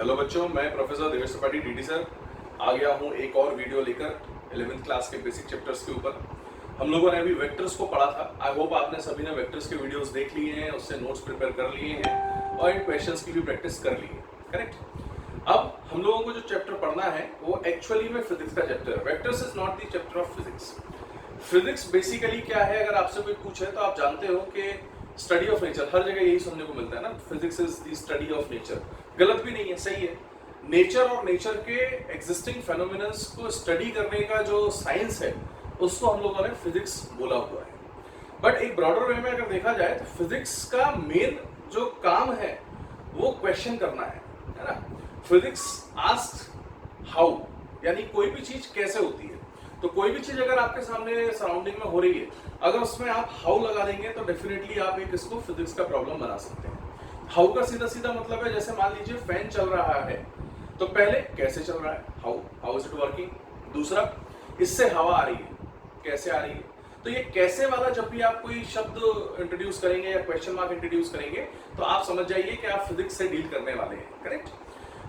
Hello बच्चों, मैं professor Devesh Tripathi DD sir आ गया हूँ एक और वीडियो लेकर 11th क्लास के बेसिक चैप्टर्स के ऊपर। हम लोगों ने अभी वेक्टर्स को पढ़ा था। आई होप आपने सभी ने वेक्टर्स के वीडियोस देख लिए हैं, उससे नोट्स प्रिपेयर कर लिए हैं और इन क्वेश्चंस की भी प्रैक्टिस कर ली है। करेक्ट। अब हम लोगों को जो चैप्टर पढ़ना है वो एक्चुअली में फिजिक्स का चैप्टर है। Vectors is not the chapter of physics. Physics basically क्या है, अगर आपसे कोई पूछे तो आप जानते हो कि स्टडी ऑफ नेचर। हर जगह यही सुनने को मिलता है ना, physics is the study of nature. गलत भी नहीं है, सही है। नेचर और नेचर के एग्जिस्टिंग फेनोमेनन्स को स्टडी करने का जो साइंस है उसको हम लोगों ने फिजिक्स बोला हुआ है। बट एक ब्रॉडर वे में अगर देखा जाए तो फिजिक्स का मेन जो काम है वो क्वेश्चन करना है ना। फिजिक्स आस्क्स हाउ, यानी कोई भी चीज कैसे होती है। तो कोई भी चीज अगर आपके सामने सराउंडिंग में हो रही है, अगर उसमें आप हाउ लगा देंगे तो डेफिनेटली आप एक इसको फिजिक्स का प्रॉब्लम बना सकते हैं। हाउ का सीधा सीधा मतलब है, जैसे मान लीजिए फैन चल रहा है तो पहले कैसे चल रहा है, हाउ इज इट वर्किंग। दूसरा, इससे हवा आ रही है, कैसे आ रही है। तो ये कैसे वाला जब भी आप कोई शब्द इंट्रोड्यूस करेंगे या क्वेश्चन मार्क इंट्रोड्यूस करेंगे तो आप समझ जाइए कि आप फिजिक्स से डील करने वाले हैं। करेक्ट।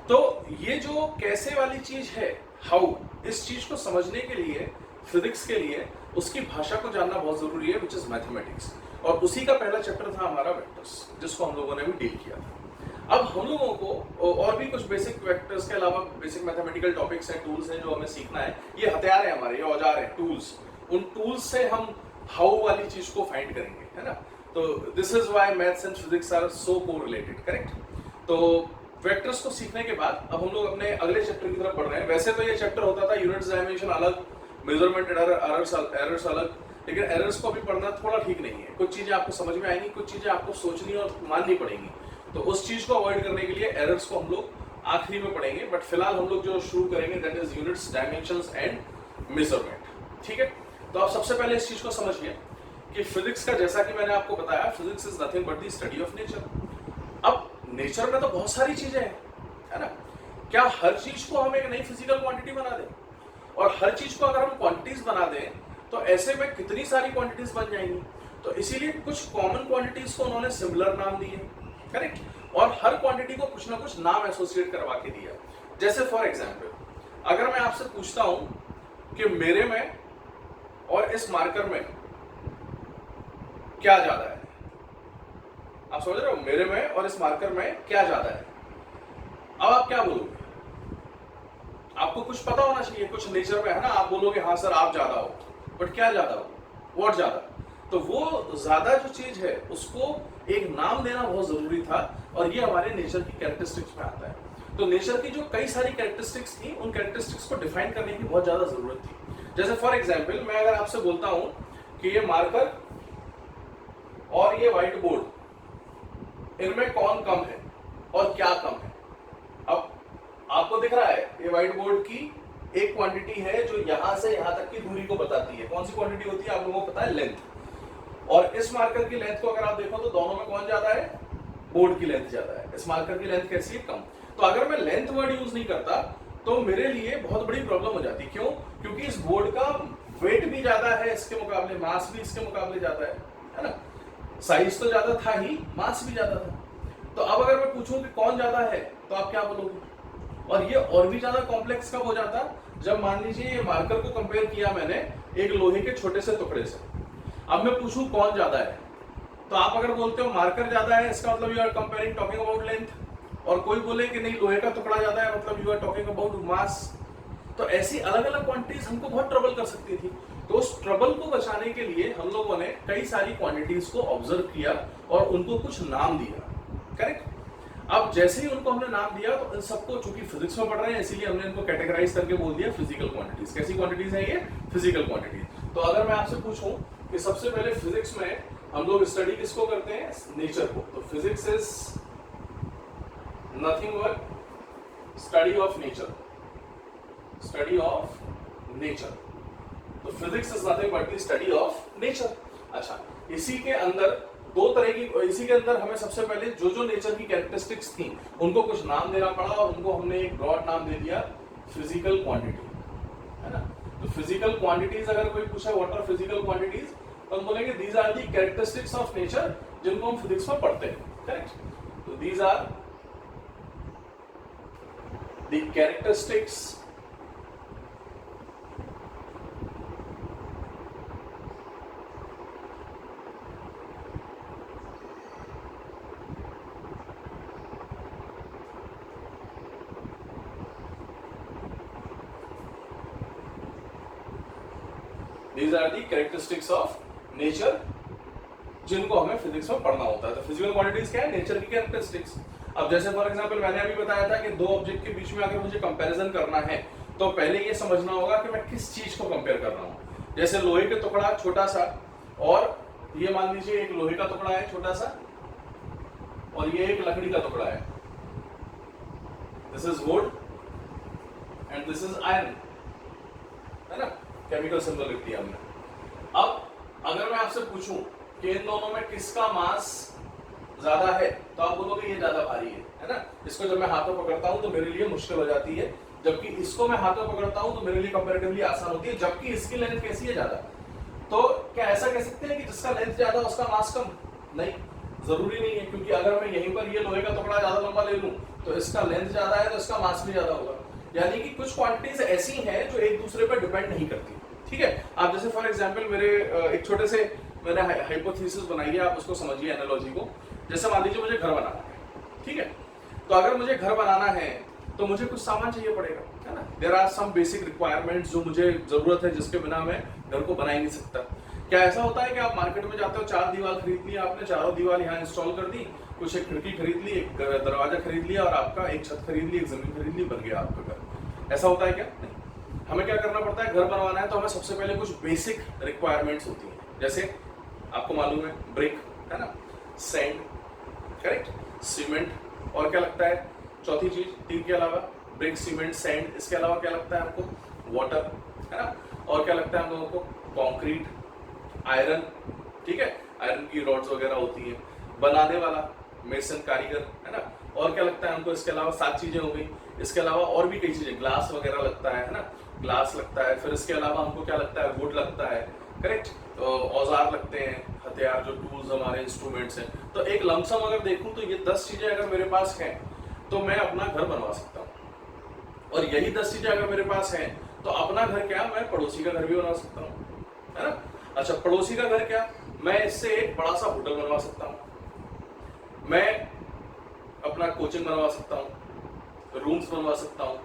तो ये जो कैसे वाली चीज है हाउ, इस चीज को समझने के लिए फिजिक्स के लिए उसकी भाषा को जानना बहुत जरूरी है, विच इज मैथमेटिक्स। और उसी का पहला चैप्टर था हमारा वेक्टर्स, जिसको हम लोगों ने भी डील किया था। अब हम लोगों को और भी कुछ बेसिक वेक्टर्स के अलावा बेसिक मैथमेटिकल टॉपिक्स हैं, टूल्स हैं जो हमें सीखना है। ये हथियार है हमारे, ये औजार है, टूल्स। उन टूल्स से हम हाउ वाली चीज को फाइंड करेंगे, है ना। तो this is why maths and physics are so correlated. Correct. तो वेक्टर्स को सीखने के बाद अब हम लोग अपने अगले चैप्टर की तरफ बढ़ रहे हैं। वैसे तो ये चैप्टर होता था यूनिट्स डायमेंशन अलग, मेजरमेंट एरर्स अलग, लेकिन एरर्स को अभी पढ़ना थोड़ा ठीक नहीं है। कुछ चीजें आपको समझ में आएंगी, कुछ चीजें आपको सोचनी और माननी पड़ेंगी। तो उस चीज को अवॉइड करने के लिए एरर्स को हम लोग आखिरी में पढ़ेंगे। बट फिलहाल हम लोग जो शुरू करेंगे that is units dimensions and measurement. ठीक है। तो आप सबसे पहले इस चीज को समझिए कि फिजिक्स का, जैसा कि मैंने आपको बताया, physics is nothing but the study of nature. अब नेचर में तो बहुत सारी चीजें हैं, है ना। क्या हर चीज को हम एक नई फिजिकल क्वांटिटी बना दें? और हर चीज को अगर हम क्वांटिटीज बना दें तो ऐसे में कितनी सारी क्वांटिटीज बन जाएंगी। तो इसीलिए कुछ कॉमन क्वांटिटीज को उन्होंने सिमिलर नाम दिए। करेक्ट। और हर क्वांटिटी को कुछ ना कुछ नाम एसोसिएट करवा के दिया। जैसे फॉर एग्जांपल, अगर मैं आपसे पूछता हूं कि मेरे में और इस मार्कर में क्या ज्यादा है, आप समझ रहे हो, मेरे में और इस मार्कर में क्या ज्यादा है। अब आप क्या बोलोगे? आपको कुछ पता होना चाहिए, कुछ नेचर में है ना। आप बोलोगे हाँ सर आप ज्यादा हो, बट क्या ज्यादा हो, व्हाट ज्यादा। तो वो ज्यादा जो चीज है उसको एक नाम देना बहुत जरूरी था, और ये हमारे नेचर की कैरेक्टरिस्टिक्स में आता है। तो नेचर की जो कई सारी कैरेक्टरिस्टिक्स थी, उन कैरेक्टरिस्टिक्स को डिफाइन करने की बहुत ज्यादा जरूरत थी। जैसे फॉर एग्जाम्पल, मैं अगर आपसे बोलता हूं कि ये मार्कर और ये व्हाइट बोर्ड, इनमें कौन कम है और क्या कम है। अब आपको दिख रहा है ये व्हाइट बोर्ड की एक क्वांटिटी है जो यहां से यहां तक की दूरी को बताती है। कौन सी क्वांटिटी होती है आप लोगों को पता है? लेंथ। और इस मार्कर की लेंथ को अगर आप देखो तो दोनों में कौन ज्यादा है? बोर्ड की लेंथ ज्यादा है। इस मार्कर की लेंथ कैसी है? कम। तो अगर मैं लेंथ वर्ड यूज नहीं करता तो मेरे लिए बहुत बड़ी प्रॉब्लम हो जाती। क्यों? क्योंकि इस बोर्ड का वेट भी ज्यादा है इसके मुकाबले, मास भी इसके मुकाबले ज्यादा है ना। साइज तो ज्यादा था ही, मास भी ज्यादा था। तो अब अगर मैं पूछूं कि कौन ज्यादा है तो आप क्या बोलोगे? और ये और भी ज्यादा कॉम्प्लेक्स कब हो जाता, जब मान लीजिए ये मार्कर को कंपेयर किया मैंने एक लोहे के छोटे से टुकड़े से। अब मैं पूछूं कौन ज्यादा है, तो आप अगर बोलते हो मार्कर ज्यादा है, इसका मतलब you are comparing talking about length. और कोई बोले कि नहीं लोहे का टुकड़ा ज्यादा है, मतलब you are talking about mass. तो ऐसी अलग अलग क्वांटिटीज हमको बहुत ट्रबल कर सकती थी। तो उस ट्रबल को बचाने के लिए हम लोगों ने कई सारी क्वांटिटीज को ऑब्जर्व किया और उनको कुछ नाम दिया। करेक्ट। अब जैसे ही उनको हमने नाम दिया तो इन सबको, चूंकि फिजिक्स में पढ़ रहे हैं इसीलिए हमने इनको कैटेगराइज करके बोल दिया फिजिकल क्वांटिटीज। कैसी क्वांटिटीज है ये? Physical quantities. तो अगर मैं आपसे पूछूं कि सबसे पहले फिजिक्स में हम लोग स्टडी किसको करते हैं? नेचर को। तो physics is nothing but study of nature. Study of nature. तो physics is nothing but the study of nature. अच्छा, इसी के अंदर दो तरह की, इसी के अंदर हमें सबसे पहले जो जो नेचर की कैरेक्टरिस्टिक्स थी उनको कुछ नाम देना पड़ा, और उनको हमने एक ब्रॉड नाम दे दिया फिजिकल क्वांटिटी, है ना। तो फिजिकल क्वांटिटीज अगर कोई पूछा व्हाट आर फिजिकल क्वांटिटीज, तो हम बोलेंगे these are the characteristics of nature, जिनको हम फिजिक्स में पढ़ते हैं। करेक्ट। तो these are the characteristics these are the characteristics of nature जिनको हमें फिजिक्स में पढ़ना होता है। तो फिजिकल क्वांटिटीज क्या है? नेचर की कैरेक्टरिस्टिक्स। अब जैसे फॉर एग्जांपल मैंने अभी बताया था कि दो ऑब्जेक्ट के बीच में अगर मुझे कंपैरिजन करना है तो पहले ये समझना होगा कि मैं किस चीज को कंपेयर कर रहा हूं। जैसे लोहे का टुकड़ा छोटा सा और ये मान लीजिए एक लोहे का टुकड़ा है छोटा सा और ये एक लकड़ी का टुकड़ा है। This is would and this is iron, है ना, केमिकल सिंबल लिख दिया हमने। अब अगर मैं आपसे पूछूं कि इन दोनों में किसका मास ज्यादा है तो आप बोलोगे ये ज्यादा भारी है ना। इसको जब मैं हाथों पकड़ता हूं तो मेरे लिए मुश्किल हो जाती है, जबकि इसको मैं हाथों पकड़ता हूं तो मेरे लिए कंपैरेटिवली आसान होती है, जबकि इसकी लेंथ कैसी है? ज्यादा। तो क्या ऐसा कह सकते हैं कि जिसका लेंथ ज्यादा उसका मास कम? नहीं, जरूरी नहीं है, क्योंकि अगर मैं यहीं पर ये लोहे का टुकड़ा ज्यादा लंबा ले लूं तो इसका लेंथ ज्यादा है तो इसका मास भी ज्यादा होगा। यानी कि कुछ क्वांटिटीज ऐसी हैं जो एक दूसरे पर डिपेंड नहीं करती। ठीक है, आप जैसे फॉर एग्जांपल मेरे एक छोटे से मैंने हाइपोथेसिस बनाई है, आप उसको समझिए एनालॉजी को। जैसे मान लीजिए मुझे घर बनाना है, ठीक है, तो अगर मुझे घर बनाना है तो मुझे कुछ सामान चाहिए पड़ेगा, है ना। There are some basic requirements जो मुझे जरूरत है, जिसके बिना मैं घर को बना ही नहीं सकता। क्या ऐसा होता है कि आप मार्केट में जाते हो, 4 दीवार खरीद ली आपने, चारों दीवार यहाँ इंस्टॉल कर दी, कुछ एक खिड़की खरीद ली, एक दरवाजा खरीद लिया और आपका एक छत खरीद ली, एक जमीन खरीद ली, बन गया आपका घर। ऐसा होता है क्या? नहीं। हमें क्या करना पड़ता है? घर बनवाना है तो हमें सबसे पहले कुछ बेसिक रिक्वायरमेंट्स होती हैं। जैसे आपको मालूम है ब्रिक, है ना, सैंड, करेक्ट, सीमेंट, और क्या लगता है? चौथी चीज, 3 के अलावा ब्रिक, सीमेंट, सैंड, इसके अलावा क्या लगता है आपको? वाटर, है ना, और क्या लगता है हम लोगों को? कंक्रीट, आयरन, ठीक है, आयरन की रॉड्स वगैरह होती है, बनाने वाला मेसन, कारीगर, है ना, और क्या लगता है हमको? इसके अलावा 7 चीजें हो गई। इसके अलावा और भी कई चीजें, ग्लास वगैरह लगता है ना, ग्लास लगता है। फिर इसके अलावा हमको क्या लगता है? वुड लगता है, करेक्ट, तो औजार लगते हैं, हथियार, जो टूल्स हमारे इंस्ट्रूमेंट्स हैं। तो एक लमसम अगर देखूं तो ये 10 चीजें अगर मेरे पास हैं तो मैं अपना घर बनवा सकता हूं। और यही 10 चीजें अगर मेरे पास हैं तो अपना घर क्या, मैं पड़ोसी का घर भी बनवा सकता हूँ, है ना। अच्छा, पड़ोसी का घर क्या, मैं इससे एक बड़ा सा होटल बनवा सकता हूँ, मैं अपना कोचिंग बनवा सकता हूँ, रूम्स बनवा सकता हूँ,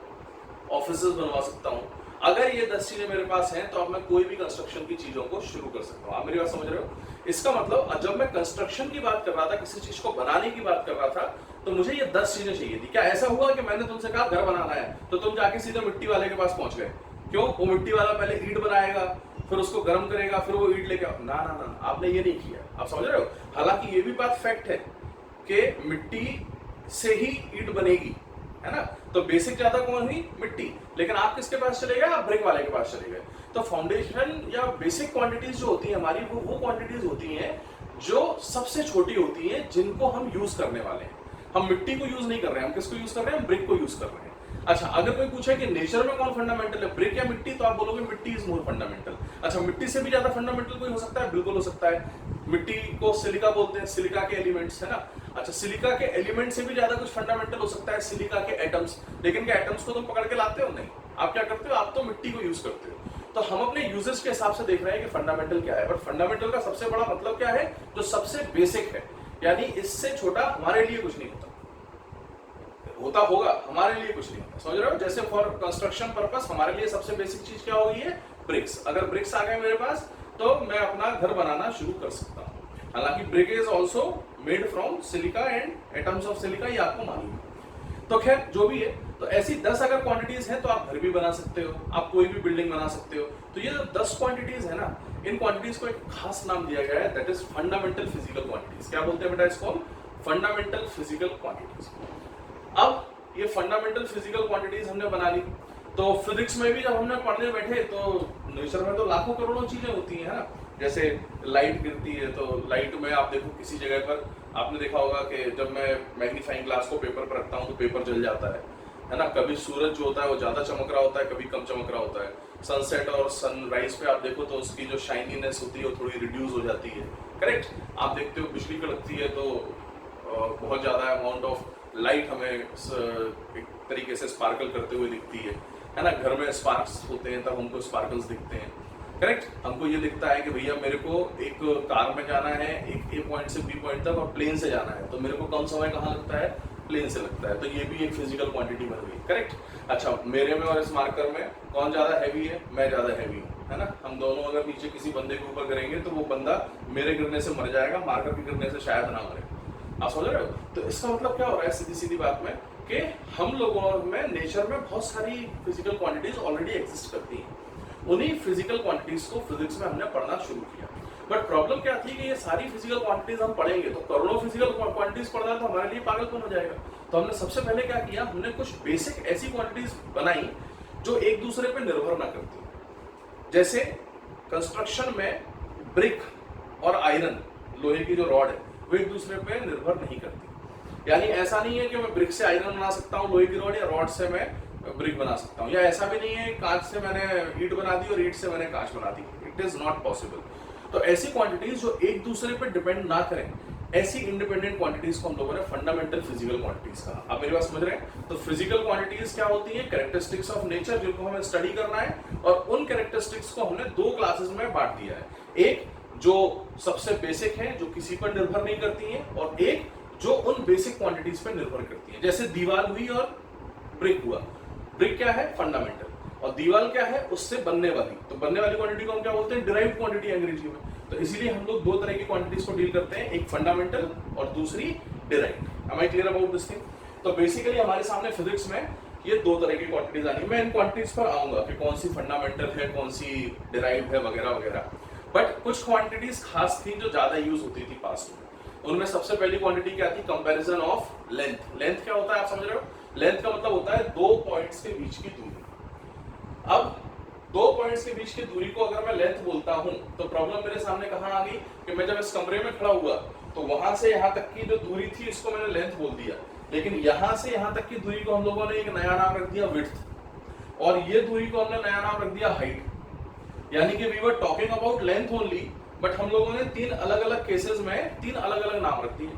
ऑफिसेज बनवा सकता हूँ। अगर ये 10 चीजें मेरे पास हैं तो अब मैं कोई भी कंस्ट्रक्शन की चीजों को शुरू कर सकता हूँ। आप मेरी बात समझ रहे हो? इसका मतलब जब मैं कंस्ट्रक्शन की बात कर रहा था, किसी चीज को बनाने की बात कर रहा था, तो मुझे ये 10 चीजें चाहिए थी। क्या ऐसा हुआ कि मैंने तुमसे कहा घर बनाना है तो तुम जाके सीधे मिट्टी वाले के पास पहुंच गए? क्यों? वो मिट्टी वाला पहले ईंट बनाएगा, फिर उसको गर्म करेगा, फिर वो ईंट लेके ना ना ना, आपने ये नहीं किया। आप समझ रहे हो? हालांकि ये भी बात फैक्ट है कि मिट्टी से ही ईंट बनेगी, है ना। तो बेसिक ज्यादा कौन हुई? मिट्टी। लेकिन आप किसके पास चले गए? आप ब्रिक वाले के पास चले गए। तो फाउंडेशन या बेसिक क्वांटिटीज जो होती है हमारी, वो क्वांटिटीज होती हैं जो सबसे छोटी होती हैं, जिनको हम यूज करने वाले हैं। हम मिट्टी को यूज नहीं कर रहे हैं, हम किसको यूज कर रहे हैं? हम ब्रिक को यूज कर रहे हैं। अच्छा, अगर कोई पूछे कि नेचर में कौन फंडामेंटल है, ब्रिक या मिट्टी, तो आप बोलोगे मिट्टी इज मोर फंडामेंटल। अच्छा, मिट्टी से भी ज्यादा फंडामेंटल कोई हो सकता है? बिल्कुल हो सकता है। मिट्टी को सिलिका बोलते हैं, सिलिका के एलिमेंट्स, है ना। अच्छा, सिलिका के एलिमेंट से भी ज्यादा कुछ फंडामेंटल हो सकता है सिलिका के एटम्स। लेकिन क्या एटम्स को तुम पकड़ के लाते हो? नहीं। आप क्या करते हो? आप तो मिट्टी को यूज करते हो। तो हम अपने यूजेस के हिसाब से देख रहे हैं कि फंडामेंटल क्या है। बट फंडामेंटल का सबसे बड़ा मतलब क्या है? जो सबसे बेसिक है, यानी इससे छोटा हमारे लिए कुछ नहीं होता होगा, हमारे लिए कुछ नहीं होता। समझ रहे हो? जैसे फॉर कंस्ट्रक्शन पर्पस हमारे लिए सबसे बेसिक चीज क्या होगी? है ब्रिक्स। अगर ब्रिक्स आ गए मेरे पास तो मैं अपना घर बनाना शुरू कर सकता हूँ। हालांकि brick is also made from silica and atoms of silica, ये आपको मालूम है। तो खैर जो भी है, तो ऐसी 10 अगर क्वांटिटीज हैं तो आप घर भी बना सकते हो, आप कोई भी बिल्डिंग बना सकते हो। तो ये जो 10 क्वांटिटीज है ना, इन क्वांटिटीज को एक खास नाम दिया गया है, that is fundamental physical quantities. क्या बोलते हैं बेटा इसको? Fundamental physical quantities. अब ये फंडामेंटल फिजिकल क्वांटिटीज हमने बना ली, तो फिजिक्स में भी जब हमने पढ़ने बैठे तो नेचर में तो लाखों करोड़ों चीजें होती हैं, है ना। जैसे लाइट गिरती है तो लाइट में आप देखो किसी जगह पर आपने देखा होगा कि जब मैं मैग्नीफाइंग ग्लास को पेपर पर रखता हूँ तो पेपर जल जाता है ना। कभी सूरज जो होता है वो ज्यादा चमक रहा होता है, कभी कम चमक रहा होता है। सनसेट और सनराइज पे आप देखो तो उसकी जो शाइनीनेस होती है वो थोड़ी रिड्यूस हो जाती है, करेक्ट। आप देखते हो बिजली कड़कती है तो बहुत ज्यादा अमाउंट ऑफ लाइट हमें एक तरीके से स्पार्कल करते हुए दिखती है ना, घर में स्पार्क्स होते हैं तब हमको स्पार्कल्स दिखते हैं, करेक्ट। हमको ये दिखता है कि भैया मेरे को एक कार में जाना है एक ए पॉइंट से बी पॉइंट तक और प्लेन से जाना है, तो मेरे को कम समय कहाँ लगता है, प्लेन से लगता है, तो ये भी एक फिजिकल क्वांटिटी बन गई, करेक्ट। अच्छा, मेरे में और इस मार्कर में कौन ज्यादा हैवी है, मैं ज्यादा हैवी हूँ, है ना। हम दोनों अगर नीचे किसी बंदे के ऊपर गिरेंगे तो वो बंदा मेरे गिरने से मर जाएगा, मार्कर के गिरने से शायद ना मरे। आप समझ रहे हो? तो इसका मतलब क्या हो रहा है सीधी सीधी बात में कि हम लोगों में नेचर में बहुत सारी फिजिकल क्वांटिटीज ऑलरेडी एग्जिस्ट करती हैं। उन्हीं फिजिकल क्वांटिटीज को फिजिक्स में हमने पढ़ना शुरू किया। बट प्रॉब्लम क्या थी कि ये सारी फिजिकल क्वांटिटीज हम पढ़ेंगे तो करोड़ों फिजिकल क्वांटिटीज पढ़ना तो हमारे लिए पागलपन हो जाएगा। तो हमने सबसे पहले क्या किया, हमने कुछ बेसिक ऐसी क्वांटिटीज बनाई जो एक दूसरे पे निर्भर ना करती। जैसे कंस्ट्रक्शन में ब्रिक और आयरन, लोहे की जो रॉड है, वो एक दूसरे पे निर्भर नहीं करती। यानी ऐसा नहीं है कि मैं ब्रिक से आयरन बना सकता हूँ लोहे की रॉड, या रॉड से मैं ब्रिक बना सकता हूँ, या ऐसा भी नहीं है कांच से मैंने ईंट बना दी और ईंट से मैंने कांच बना दी। It is not possible. तो ऐसी क्वांटिटीज जो एक दूसरे पे डिपेंड ना करें, ऐसी इंडिपेंडेंट क्वांटिटीज को हम लोगों ने फंडामेंटल फिजिकल क्वांटिटीज कहा। आप मेरी बात समझ रहे हैं? तो फिजिकल क्वांटिटीज क्या होती है, कैरेक्टरिस्टिक्स ऑफ नेचर, जिनको हमें स्टडी करना है, और उन कैरेक्टरिस्टिक्स को हमने दो क्लासेस में बांट दिया है। एक जो सबसे बेसिक है, जो किसी पर निर्भर नहीं करती है, और एक जो उन बेसिक क्वांटिटीज पर निर्भर करती है। जैसे दीवार हुई और ब्रिक हुआ। ब्रिक क्या है, फंडामेंटल, और दीवार क्या है, उससे बनने वाली। तो बनने वाली क्वांटिटी को हम क्या बोलते हैं, डिराइव्ड क्वांटिटी अंग्रेजी में। तो इसीलिए हम लोग दो तरह की क्वांटिटीज को डील करते हैं, एक फंडामेंटल और दूसरी derived. Am I clear about this thing? तो बेसिकली हमारे सामने फिजिक्स में ये दो तरह की क्वांटिटीज आनी। मैं इन क्वांटिटीज पर आऊंगा कि कौन सी फंडामेंटल है, कौन सी डिराइव्ड है, वगैरह वगैरह। बट कुछ क्वांटिटीज खास थी जो ज्यादा यूज होती थी पास्ट में। उनमें सबसे पहली क्वांटिटी क्या थी, कंपैरिजन ऑफ लेंथ। लेंथ क्या होता है, आप समझ रहे हो? लेंथ का मतलब होता है दो पॉइंट्स के बीच की दूरी। अब दो पॉइंट्स के बीच की दूरी को अगर मैं लेंथ बोलता हूं तो प्रॉब्लम मेरे सामने कहां आ गई कि मैं जब इस कमरे में खड़ा हुआ तो वहां से यहां तक की जो दूरी थी इसको मैंने लेंथ बोल दिया, लेकिन यहां से यहां तक की दूरी को हम लोगों ने एक नया नाम रख दिया विड्थ, और ये दूरी को हमने नया नाम रख दिया हाइट। यानी कि we were talking about length only, but हम लोगों ने तीन अलग अलग केसेस में तीन अलग अलग नाम रख दिए।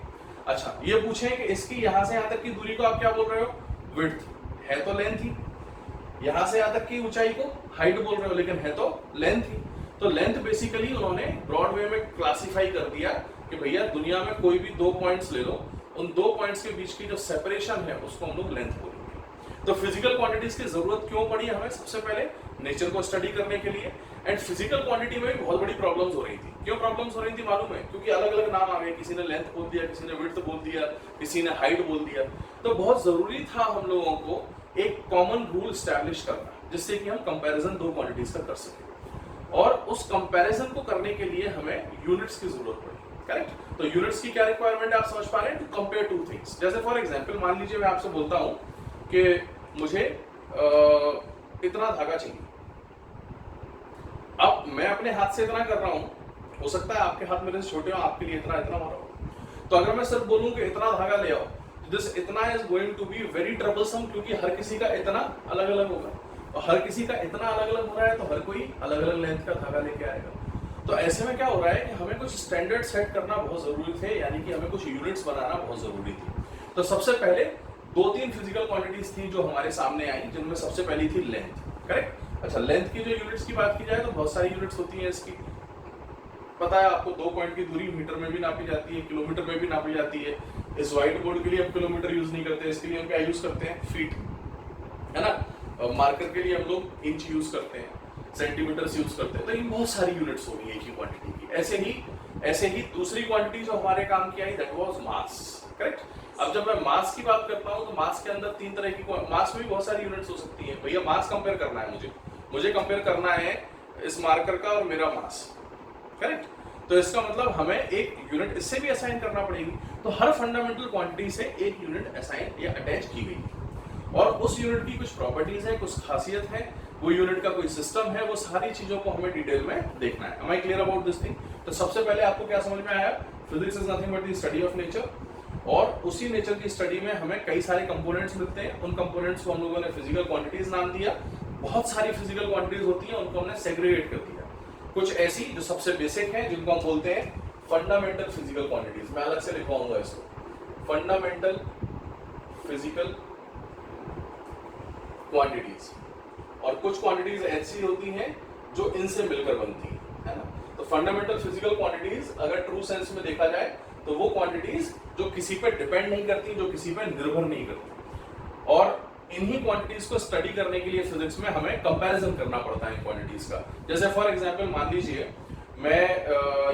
अच्छा, ये पूछें कि इसकी यहां से यहां तक की दूरी को आप क्या बोल रहे हो, विड्थ है तो लेंथ ही, यहां से यहां तक की ऊंचाई को हाइट बोल रहे हो, लेकिन है तो लेंथ ही। तो लेंथ बेसिकली उन्होंने ब्रॉड वे में क्लासिफाई कर दिया कि भैया दुनिया में कोई भी दो पॉइंट्स ले लो, उन दो पॉइंट्स के बीच की जो सेपरेशन है उसको हम लोग लेंथ बोलेंगे। तो फिजिकल क्वांटिटीज की जरूरत क्यों पड़ी हमें, सबसे पहले नेचर को स्टडी करने के लिए। एंड फिजिकल क्वांटिटी में भी बहुत बड़ी प्रॉब्लम्स हो रही थी। क्यों प्रॉब्लम्स हो रही थी मालूम है? क्योंकि अलग अलग नाम आ गए, किसी ने लेंथ बोल दिया, किसी ने विड्थ बोल दिया, किसी ने हाइट बोल दिया। तो बहुत जरूरी था हम लोगों को एक कॉमन रूल स्टैब्लिश करना, जिससे कि हम कंपैरिजन दो क्वांटिटीज का कर सकें। और उस कंपैरिजन को करने के लिए हमें यूनिट्स की जरूरत पड़ी, करेक्ट। तो यूनिट्स की क्या रिक्वायरमेंट है आप समझ पा रहे हैं, टू कंपेयर टू थिंग्स। जैसे फॉर एग्जांपल मान लीजिए मैं आपसे बोलता हूं कि मुझे इतना धागा चाहिए। अब मैं अपने हाथ से इतना कर रहा हूं, हो सकता है आपके हाथ मेरे से छोटे हो, आपके लिए इतना इतना हो रहा हो। तो अगर मैं सिर्फ बोलूं कि इतना धागा ले आओ, दिस इतना is going to be very troublesome, क्योंकि हर किसी का इतना अलग अलग होगा, और हर किसी का इतना अलग अलग हो रहा है तो हर कोई अलग अलग लेंथ का धागा लेके आएगा। तो ऐसे में क्या हो रहा है कि हमें कुछ स्टैंडर्ड सेट करना बहुत जरूरी थे, यानी कि हमें कुछ यूनिट्स बनाना बहुत जरूरी थी। तो सबसे पहले दो तीन फिजिकल क्वांटिटीज थी जो हमारे सामने आई, जिनमें सबसे पहली थी लेंथ, करेक्ट। अच्छा, लेंथ की जो यूनिट्स की बात की जाए तो बहुत सारी यूनिट्स होती है इसकी। पता है आपको, दो पॉइंट की दूरी मीटर में भी नापी जाती है, किलोमीटर में भी नापी जाती है। इस व्हाइट बोर्ड के लिए हम किलोमीटर यूज नहीं करते, इसके लिए हम क्या यूज करते हैं, फीट, है ना। मार्कर के लिए हम लोग इंच यूज करते हैं, सेंटीमीटर्स यूज करते हैं। तो ये बहुत सारी यूनिट्स होगी एक ही क्वांटिटी की। ऐसे ही दूसरी क्वांटिटी जो हमारे काम की आई, दैट वाज मास, करेक्ट। अब जब मैं मास की बात करता हूं तो मास के अंदर तीन तरह की, मास में भी बहुत सारी यूनिट्स हो सकती हैं। भैया मास कंपेयर करना है मुझे कंपेयर करना है इस मार्कर का और मेरा मास, करेक्ट। तो इसका मतलब हमें एक यूनिट इससे भी असाइन करना पड़ेगी। तो हर फंडामेंटल क्वांटिटी से एक यूनिट असाइन या अटैच की गई, और उस यूनिट की कुछ प्रॉपर्टीज है, कुछ खासियत है, वो यूनिट का कोई सिस्टम है, वो सारी चीजों को हमें डिटेल में देखना है। Am I clear about this thing? तो सबसे पहले आपको क्या समझ में आया, physics is nothing but the study of nature, और उसी नेचर की स्टडी में हमें कई सारे कंपोनेंट्स मिलते हैं। उन कंपोनेंट्स को हम लोगों ने फिजिकल क्वांटिटीज नाम दिया। बहुत सारी फिजिकल क्वांटिटीज होती हैं, उनको हमने सेग्रीगेट कर दिया। कुछ ऐसी जो सबसे बेसिक हैं, जिनको हम बोलते हैं फंडामेंटल फिजिकल क्वांटिटीज। मैं अलग से लिखवाऊंगा इसको, फंडामेंटल फिजिकल क्वांटिटीज, और कुछ क्वांटिटीज ऐसी होती हैं जो इनसे मिलकर बनती है ना। तो फंडामेंटल फिजिकल क्वांटिटीज अगर ट्रू सेंस में देखा जाए तो वो क्वांटिटीज जो किसी पे डिपेंड नहीं करती, जो किसी पे निर्भर नहीं करती, और इन्हीं क्वांटिटीज को स्टडी करने के लिए फिजिक्स में हमें कंपैरिजन करना पड़ता है इन क्वांटिटीज का। जैसे फॉर एग्जांपल मान लीजिए मैं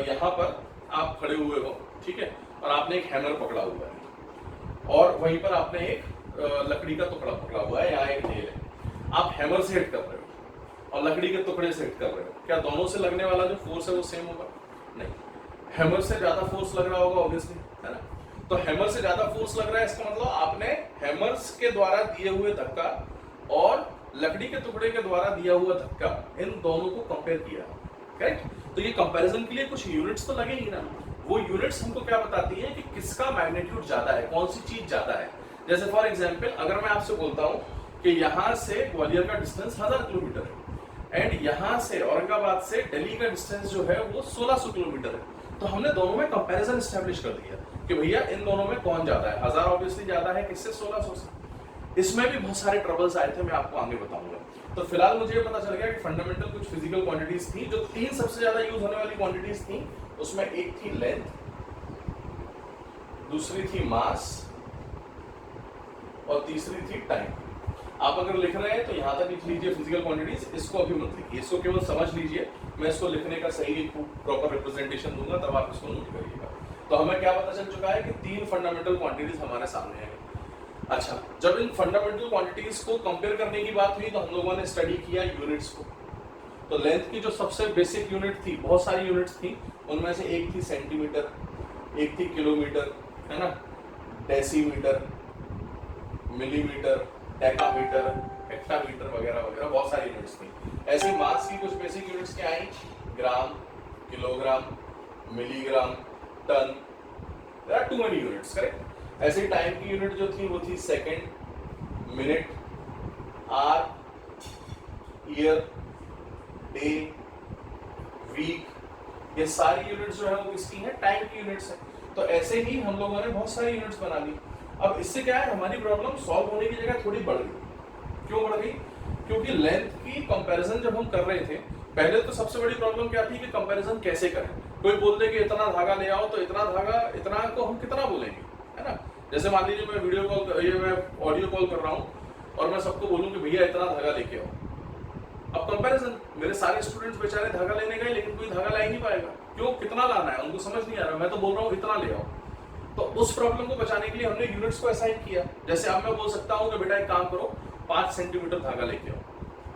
यहाँ पर आप खड़े हुए हो, ठीक है, और आपने एक हैमर पकड़ा हुआ है और वहीं पर आपने एक लकड़ी का टुकड़ा पकड़ा हुआ है, यहाँ एक नेल है, आप हैमर से हिट कर रहे हो और लकड़ी के टुकड़े से हिट कर रहे हो, क्या दोनों से लगने वाला जो फोर्स है वो सेम होगा? नहीं, हैमर से ज्यादा फोर्स लग रहा होगा ऑब्वियसली, है ना। तो हैमर से ज्यादा फोर्स लग रहा है, इसका मतलब आपने हैमर्स के द्वारा दिए हुए धक्का और लकड़ी के टुकड़े के द्वारा दिया हुआ धक्का, इन दोनों को कंपेयर किया, करेक्ट। तो ये कंपैरिजन के लिए कुछ यूनिट्स तो लगेगी ना, वो यूनिट्स हमको क्या बताती है कि किसका मैग्नीट्यूड ज्यादा है, कौन सी चीज ज्यादा है। जैसे फॉर एग्जांपल अगर मैं आपसे बोलता हूं कि यहां से ग्वालियर का डिस्टेंस 1000 किलोमीटर है एंड यहां से औरंगाबाद से दिल्ली का डिस्टेंस जो है वो 1600 किलोमीटर है, तो हमने दोनों में कंपैरिजन एस्टैब्लिश कर दिया कि भैया इन दोनों में कौन ज्यादा है। 1000 ऑब्वियसली ज्यादा है किससे? 1600 से। इसमें भी बहुत सारे ट्रबल्स आए थे, मैं आपको आगे बताऊंगा। तो फिलहाल मुझे पता चल गया कि फंडामेंटल कुछ फिजिकल क्वांटिटीज थी, जो 3 सबसे ज्यादा यूज होने वाली क्वांटिटीज थी, उसमें एक थी लेंथ, दूसरी थी मास और तीसरी थी टाइम। आप अगर लिख रहे हैं तो यहां तक लिख लीजिए फिजिकल क्वांटिटीज, इसको अभी मत लिखिए, इसको केवल समझ लीजिए, मैं इसको लिखने का सही प्रॉपर रिप्रेजेंटेशन दूंगा तब आप इसको नोट करिएगा। तो हमें क्या पता चल चुका है कि 3 फंडामेंटल क्वांटिटीज हमारे सामने है। अच्छा, जब इन फंडामेंटल क्वांटिटीज को कंपेयर करने की बात हुई तो हम लोगों ने स्टडी किया यूनिट्स को। तो लेंथ की जो सबसे बेसिक यूनिट थी, बहुत सारी यूनिट्स थी, उनमें से एक थी सेंटीमीटर, एक थी किलोमीटर, है ना, डेसीमीटर, मिलीमीटर, डेकामीटर, हेक्टामीटर वगैरह वगैरह, बहुत सारी यूनिट्स थी। ऐसे मास की कुछ बेसिक यूनिट्स क्या आई? Gram, kilogram, milligram, tonne, there are too many units, correct. ऐसे टाइम की यूनिट जो थी वो थी second, minute, hour, year, day, week, ये सारी यूनिट्स जो है वो किसकी है? टाइम की यूनिट्स है। तो ऐसे ही हम लोगों ने बहुत सारी यूनिट्स बना ली। अब इससे क्या है, हमारी प्रॉब्लम सॉल्व होने की जगह थोड़ी बढ़ गई। क्यों बढ़ गई? क्योंकि लेंथ की कंपैरिजन जब हम कर रहे थे, पहले तो सबसे बड़ी प्रॉब्लम क्या थी कि कंपैरिजन कैसे करें। कोई बोल दे कि इतना धागा ले आओ, तो इतना धागा, इतना को हम कितना बोलेंगे, है ना। जैसे मान लीजिए मैं वीडियो कॉल, ये मैं ऑडियो कॉल कर रहा हूँ और मैं सबको बोलूँ कि भैया इतना धागा लेके आओ। अब कंपैरिजन, मेरे सारे स्टूडेंट्स बेचारे धागा लेने गए लेकिन कोई धागा ला ही नहीं पाएगा। क्यों? कितना लाना है उनको समझ नहीं आ रहा, मैं तो बोल रहा हूँ इतना ले आओ। तो उस प्रॉब्लम को बचाने के लिए हमने यूनिट्स को असाइन किया। जैसे अब मैं बोल सकता हूँ कि बेटा एक काम करो, 5 सेंटीमीटर धागा लेके आओ,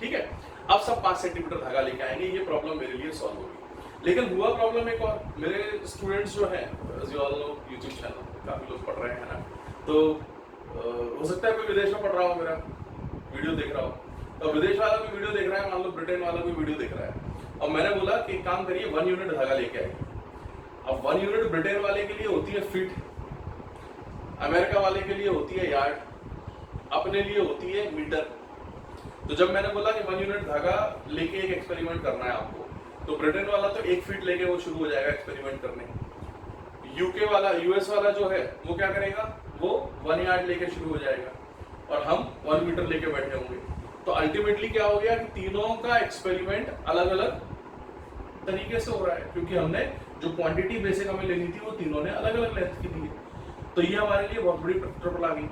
ठीक है। अब सब 5 सेंटीमीटर धागा लेके आएंगे, ये प्रॉब्लम मेरे लिए सॉल्व होगी। लेकिन हुआ प्रॉब्लम एक और, मेरे स्टूडेंट्स जो हैं, यूट्यूब चैनल काफी लोग पढ़ रहे हैं ना, तो हो सकता है कोई विदेश में पढ़ रहा हो, मेरा वीडियो देख रहा हो, तो विदेश वाला भी वीडियो देख रहा है, मान लो ब्रिटेन वाला भी वीडियो देख रहा है, और मैंने बोला कि एक काम करिए 1 यूनिट धागा लेके आइए। अब 1 यूनिट ब्रिटेन वाले के लिए होती है फीट, अमेरिका वाले के लिए होती है यार्ड, अपने लिए होती है मीटर। तो जब मैंने बोला कि 1 यूनिट धागा लेके एक एक्सपेरिमेंट करना है आपको, तो ब्रिटेन वाला तो 1 फीट लेके वो शुरू हो जाएगा एक्सपेरिमेंट करने। यूके वाला, यूएस वाला जो है वो क्या करेगा, वो 1 यार्ड लेके शुरू हो जाएगा और हम 1 मीटर लेके बैठे होंगे। तो अल्टीमेटली क्या हो गया कि तीनों का एक्सपेरिमेंट अलग अलग तरीके से हो रहा है, क्योंकि हमने जो क्वांटिटी बेसिक हमें लेनी थी वो तीनों ने अलग अलग लेंथ की दी है। तो ये हमारे लिए बहुत बड़ी ट्रबल आ गई,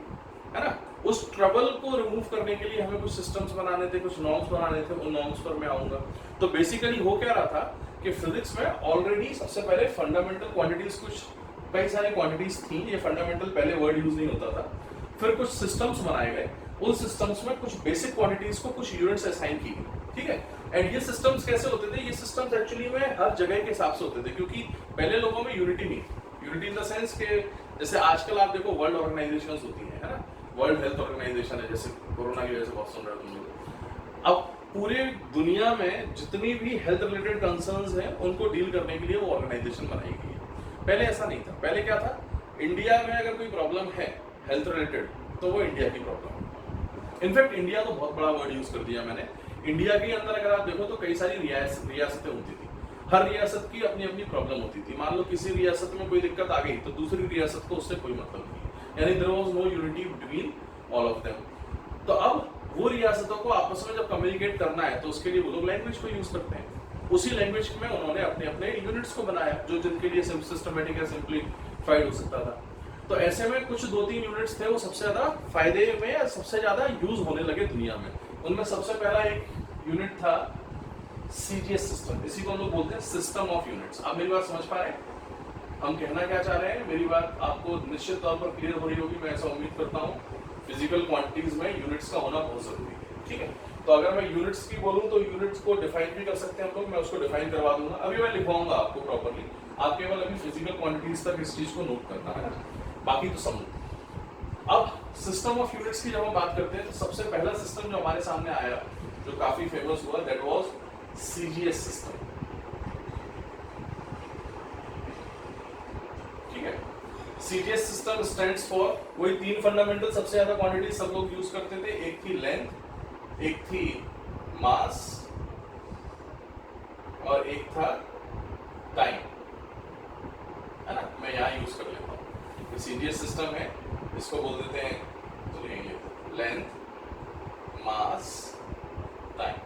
है ना। उस ट्रबल को रिमूव करने के लिए हमें कुछ सिस्टम्स बनाने थे, कुछ नॉर्म्स बनाने थे, उन नॉर्म्स पर मैं आऊंगा। तो बेसिकली हो क्या रहा था कि फिजिक्स में ऑलरेडी सबसे पहले फंडामेंटल क्वांटिटीज, कुछ कई सारी क्वांटिटीज थी, ये फंडामेंटल पहले वर्ड यूज नहीं होता था। फिर कुछ सिस्टम्स बनाए गए, उन सिस्टम्स में कुछ बेसिक क्वांटिटीज को कुछ यूनिट्स असाइन की गई, ठीक है। एंड ये सिस्टम्स कैसे होते थे? ये सिस्टम्स एक्चुअली में हर जगह के हिसाब से होते थे, क्योंकि पहले लोगों में यूनिटी नहीं, यूनिटी इन द सेंस के जैसे आजकल आप देखो वर्ल्ड ऑर्गेनाइजेशंस होती हैं, है ना, वर्ल्ड हेल्थ ऑर्गेनाइजेशन है, जैसे कोरोना की वजह से बहुत सुन रहे हो तुम लोग। अब पूरे दुनिया में जितनी भी हेल्थ रिलेटेड कंसर्न्स हैं उनको डील करने के लिए वो ऑर्गेनाइजेशन बनाई गई है। पहले ऐसा नहीं था। पहले क्या था, इंडिया में अगर कोई प्रॉब्लम है हेल्थ रिलेटेड तो वो इंडिया की प्रॉब्लम है। इनफैक्ट इंडिया तो बहुत बड़ा वर्ड यूज कर दिया मैंने। इंडिया के अंदर अगर आप देखो तो कई सारी रियासतें होती थी, हर रियासत की अपनी अपनी प्रॉब्लम होती थी। मान लो किसी रियासत में कोई दिक्कत आ गई तो दूसरी रियासत को उससे कोई मतलब नहीं, यानी there was no unity between all of them. तो अब वो रियासतों को आपस में जब कम्युनिकेट करना है तो उसके लिए वो लोग लैंग्वेज को यूज करते हैं। उसी लैंग्वेज में उन्होंने अपने अपने यूनिट्स को बनाया जो जिनके लिए सिस्टमेटिक या सिंप्लीफाइड हो सकता था। तो ऐसे में कुछ 2-3 यूनिट्स थे वो सबसे ज्यादा फायदे में या सबसे ज्यादा यूज होने लगे दुनिया में। उनमें सबसे पहला एक यूनिट था सीजीएस सिस्टम, इसी को हम लोग बोलते हैं सिस्टम ऑफ यूनिट्स। आप मेरी बात समझ पा रहे हैं हम कहना क्या चाह रहे हैं? मेरी बात आपको निश्चित तौर पर क्लियर हो रही होगी, मैं ऐसा उम्मीद करता हूँ। फिजिकल क्वांटिटीज में यूनिट्स का होना बहुत जरूरी है, ठीक है। तो अगर मैं यूनिट्स की बोलूं तो यूनिट्स को डिफाइन भी कर सकते हैं हम लोग, मैं उसको डिफाइन करवा दूंगा। अभी मैं लिखवाऊंगा आपको प्रॉपर्ली, आप केवल अभी फिजिकल क्वांटिटीज तक इस चीज को नोट करना है, बाकी तो समझो। अब सिस्टम ऑफ यूनिट्स की जब हम बात करते हैं तो सबसे पहला सिस्टम जो हमारे सामने आया जो काफी फेमस हुआ दैट वाज सीजीएस सिस्टम, ठीक है। सीजीएस सिस्टम स्टैंड्स फॉर वही 3 फंडामेंटल सबसे ज्यादा क्वांटिटी सब लोग यूज करते थे, एक थी लेंथ, एक थी मास और एक था टाइम, है ना। मैं यहाँ यूज कर लेता हूँ। सीजीएस सिस्टम है, इसको बोल देते हैं तो लेंथ, मास, टाइम।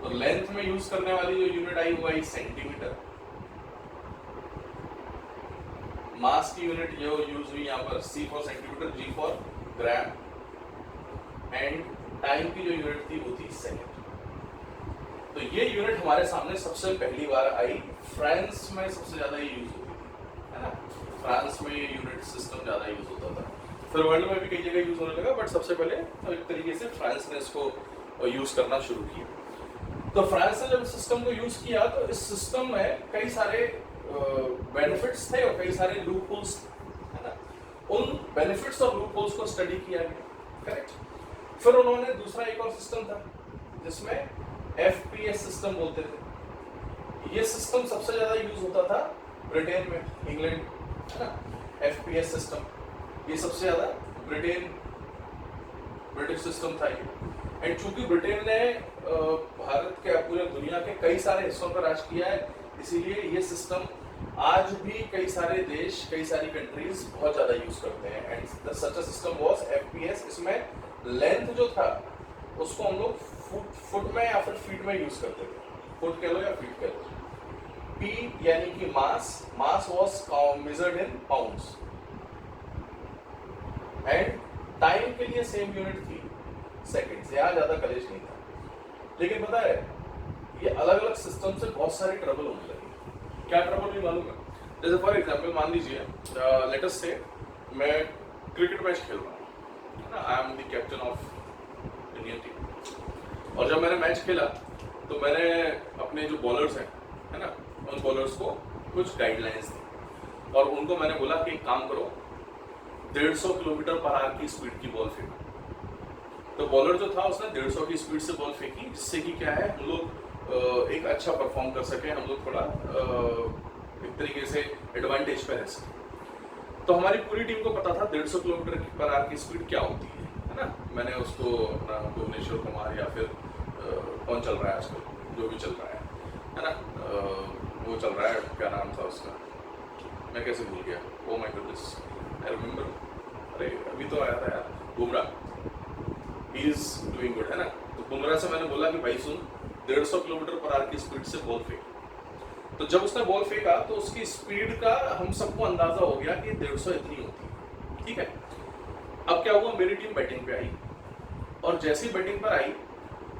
तो लेंथ में यूज करने वाली जो यूनिट आई वो आई सेंटीमीटर, मास की यूनिट जो यूज हुई यहाँ पर C for centimetre, G for gram, and time की जो यूनिट थी वो थी सेकंड। तो ये यूनिट हमारे सामने सबसे पहली बार आई, फ्रांस में सबसे ज्यादा ये यूज होती है ना। फ्रांस में ये यूनिट सिस्टम ज्यादा यूज होता था, फिर वर्ल्ड में भी कई जगह यूज होने लगा, बट सबसे पहले एक तरीके से फ्रांस ने इसको यूज करना शुरू किया। तो फ्रांस ने जब इस सिस्टम को यूज किया तो इस सिस्टम में कई सारे बेनिफिट्स थे और कई सारे लूप होल्स, है ना। उन बेनिफिट्स और लूप होल्स को स्टडी किया गया, करेक्ट। फिर उन्होंने दूसरा एक और सिस्टम था जिसमें FPS सिस्टम बोलते थे। ये सिस्टम सबसे ज्यादा यूज होता था ब्रिटेन में, इंग्लैंड, है ना। FPS सिस्टम ये सबसे ज्यादा ब्रिटिश सिस्टम था ये। एंड चूंकि ब्रिटेन ने भारत के पूरे दुनिया के कई सारे हिस्सों पर राज किया है, इसीलिए ये सिस्टम आज भी कई सारे देश, कई सारी कंट्रीज बहुत ज्यादा यूज करते हैं। And such a system was FPS। इसमें लेंथ जो था उसको हम लोग फुट में या फिर फीट में यूज करते थे, फुट कह लो या फीट कह लो। P यानी कि mass was measured in pounds. And time के लिए सेम यूनिट थी सेकंड्स, यहाँ ज्यादा कलेश नहीं था। लेकिन पता है ये अलग अलग सिस्टम से बहुत सारी ट्रबल होने लगी। क्या ट्रबल भी मालूम है? जैसे फॉर एग्जाम्पल मान लीजिए लेट अस से मैं क्रिकेट मैच खेल रहा हूँ, है ना। I am the captain of Indian team, और जब मैंने मैच खेला तो मैंने अपने जो बॉलर्स हैं, है ना, उन बॉलर्स को कुछ गाइडलाइंस दी और उनको मैंने बोला कि एक काम करो, 150 किलोमीटर पर आवर की स्पीड की बॉल फेंको। तो बॉलर जो था उसने 150 की स्पीड से बॉल फेंकी, जिससे कि क्या है हम लोग एक अच्छा परफॉर्म कर सके, हम लोग थोड़ा एक तरीके से एडवांटेज पे रह सके। तो हमारी पूरी टीम को पता था 150 किलोमीटर पर आवर की स्पीड क्या होती है ना। मैंने उसको अपना भुवनेश्वर कुमार या फिर कौन चल रहा है आजकल, जो भी चल रहा है ना, वो चल रहा है, क्या नाम था उसका, मैं कैसे भूल गया, oh my goodness, I remember, अरे अभी तो आया था यार, Bumrah, he is doing good, है ना। तो बुमराह से मैंने बोला कि भाई सुन, 150 किलोमीटर पर आवर की स्पीड से बॉल फेंक। तो जब उसने बॉल फेंका तो उसकी स्पीड का हम सबको अंदाजा हो गया कि 150 इतनी होती है, ठीक है। अब क्या हुआ, मेरी टीम बैटिंग पे आई और जैसी बैटिंग पर आई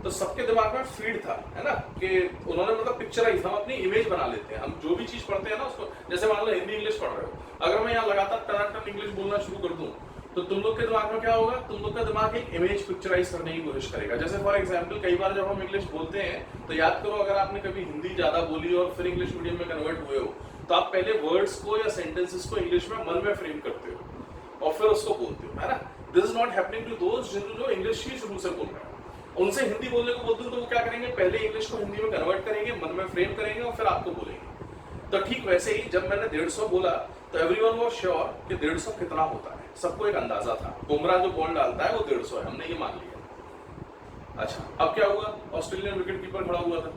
तो सबके दिमाग में फीड था, है ना, कि उन्होंने मतलब पिक्चराइज, हम अपनी इमेज बना लेते हैं, हम जो भी चीज पढ़ते हैं ना उसको, जैसे मान लो हिंदी इंग्लिश पढ़ रहे हो, अगर मैं यहाँ लगातार टनाटन इंग्लिश बोलना शुरू कर दूं तो तुम लोग के दिमाग में क्या होगा, तुम लोग का दिमाग एक इमेज पिक्चराइज करने की कोशिश करेगा। जैसे फॉर एग्जांपल कई बार जब हम इंग्लिश बोलते हैं तो याद करो, अगर आपने कभी हिंदी ज्यादा बोली और फिर इंग्लिश मीडियम में कन्वर्ट हुए हो तो आप पहले वर्ड्स को या सेंटेंसेस को इंग्लिश में मन में फ्रेम करते हो और फिर उसको बोलते हो, है ना। This is not happening to those जो इंग्लिश ही शुरू से बोल रहे हैं। उनसे हिंदी बोलने को बोलते हो तो वो क्या करेंगे, पहले इंग्लिश को हिंदी में कन्वर्ट करेंगे, मन में फ्रेम करेंगे और फिर आपको बोलेंगे। तो ठीक वैसे ही जब मैंने 150 बोला तो एवरीवन वाज श्योर कि 150 कितना होता है, सबको एक अंदाजा था। बुमराह जो बॉल डालता है वो 150 है, हमने ये मान लिया। अच्छा, अब क्या हुआ, ऑस्ट्रेलियन विकेट कीपर खड़ा हुआ था,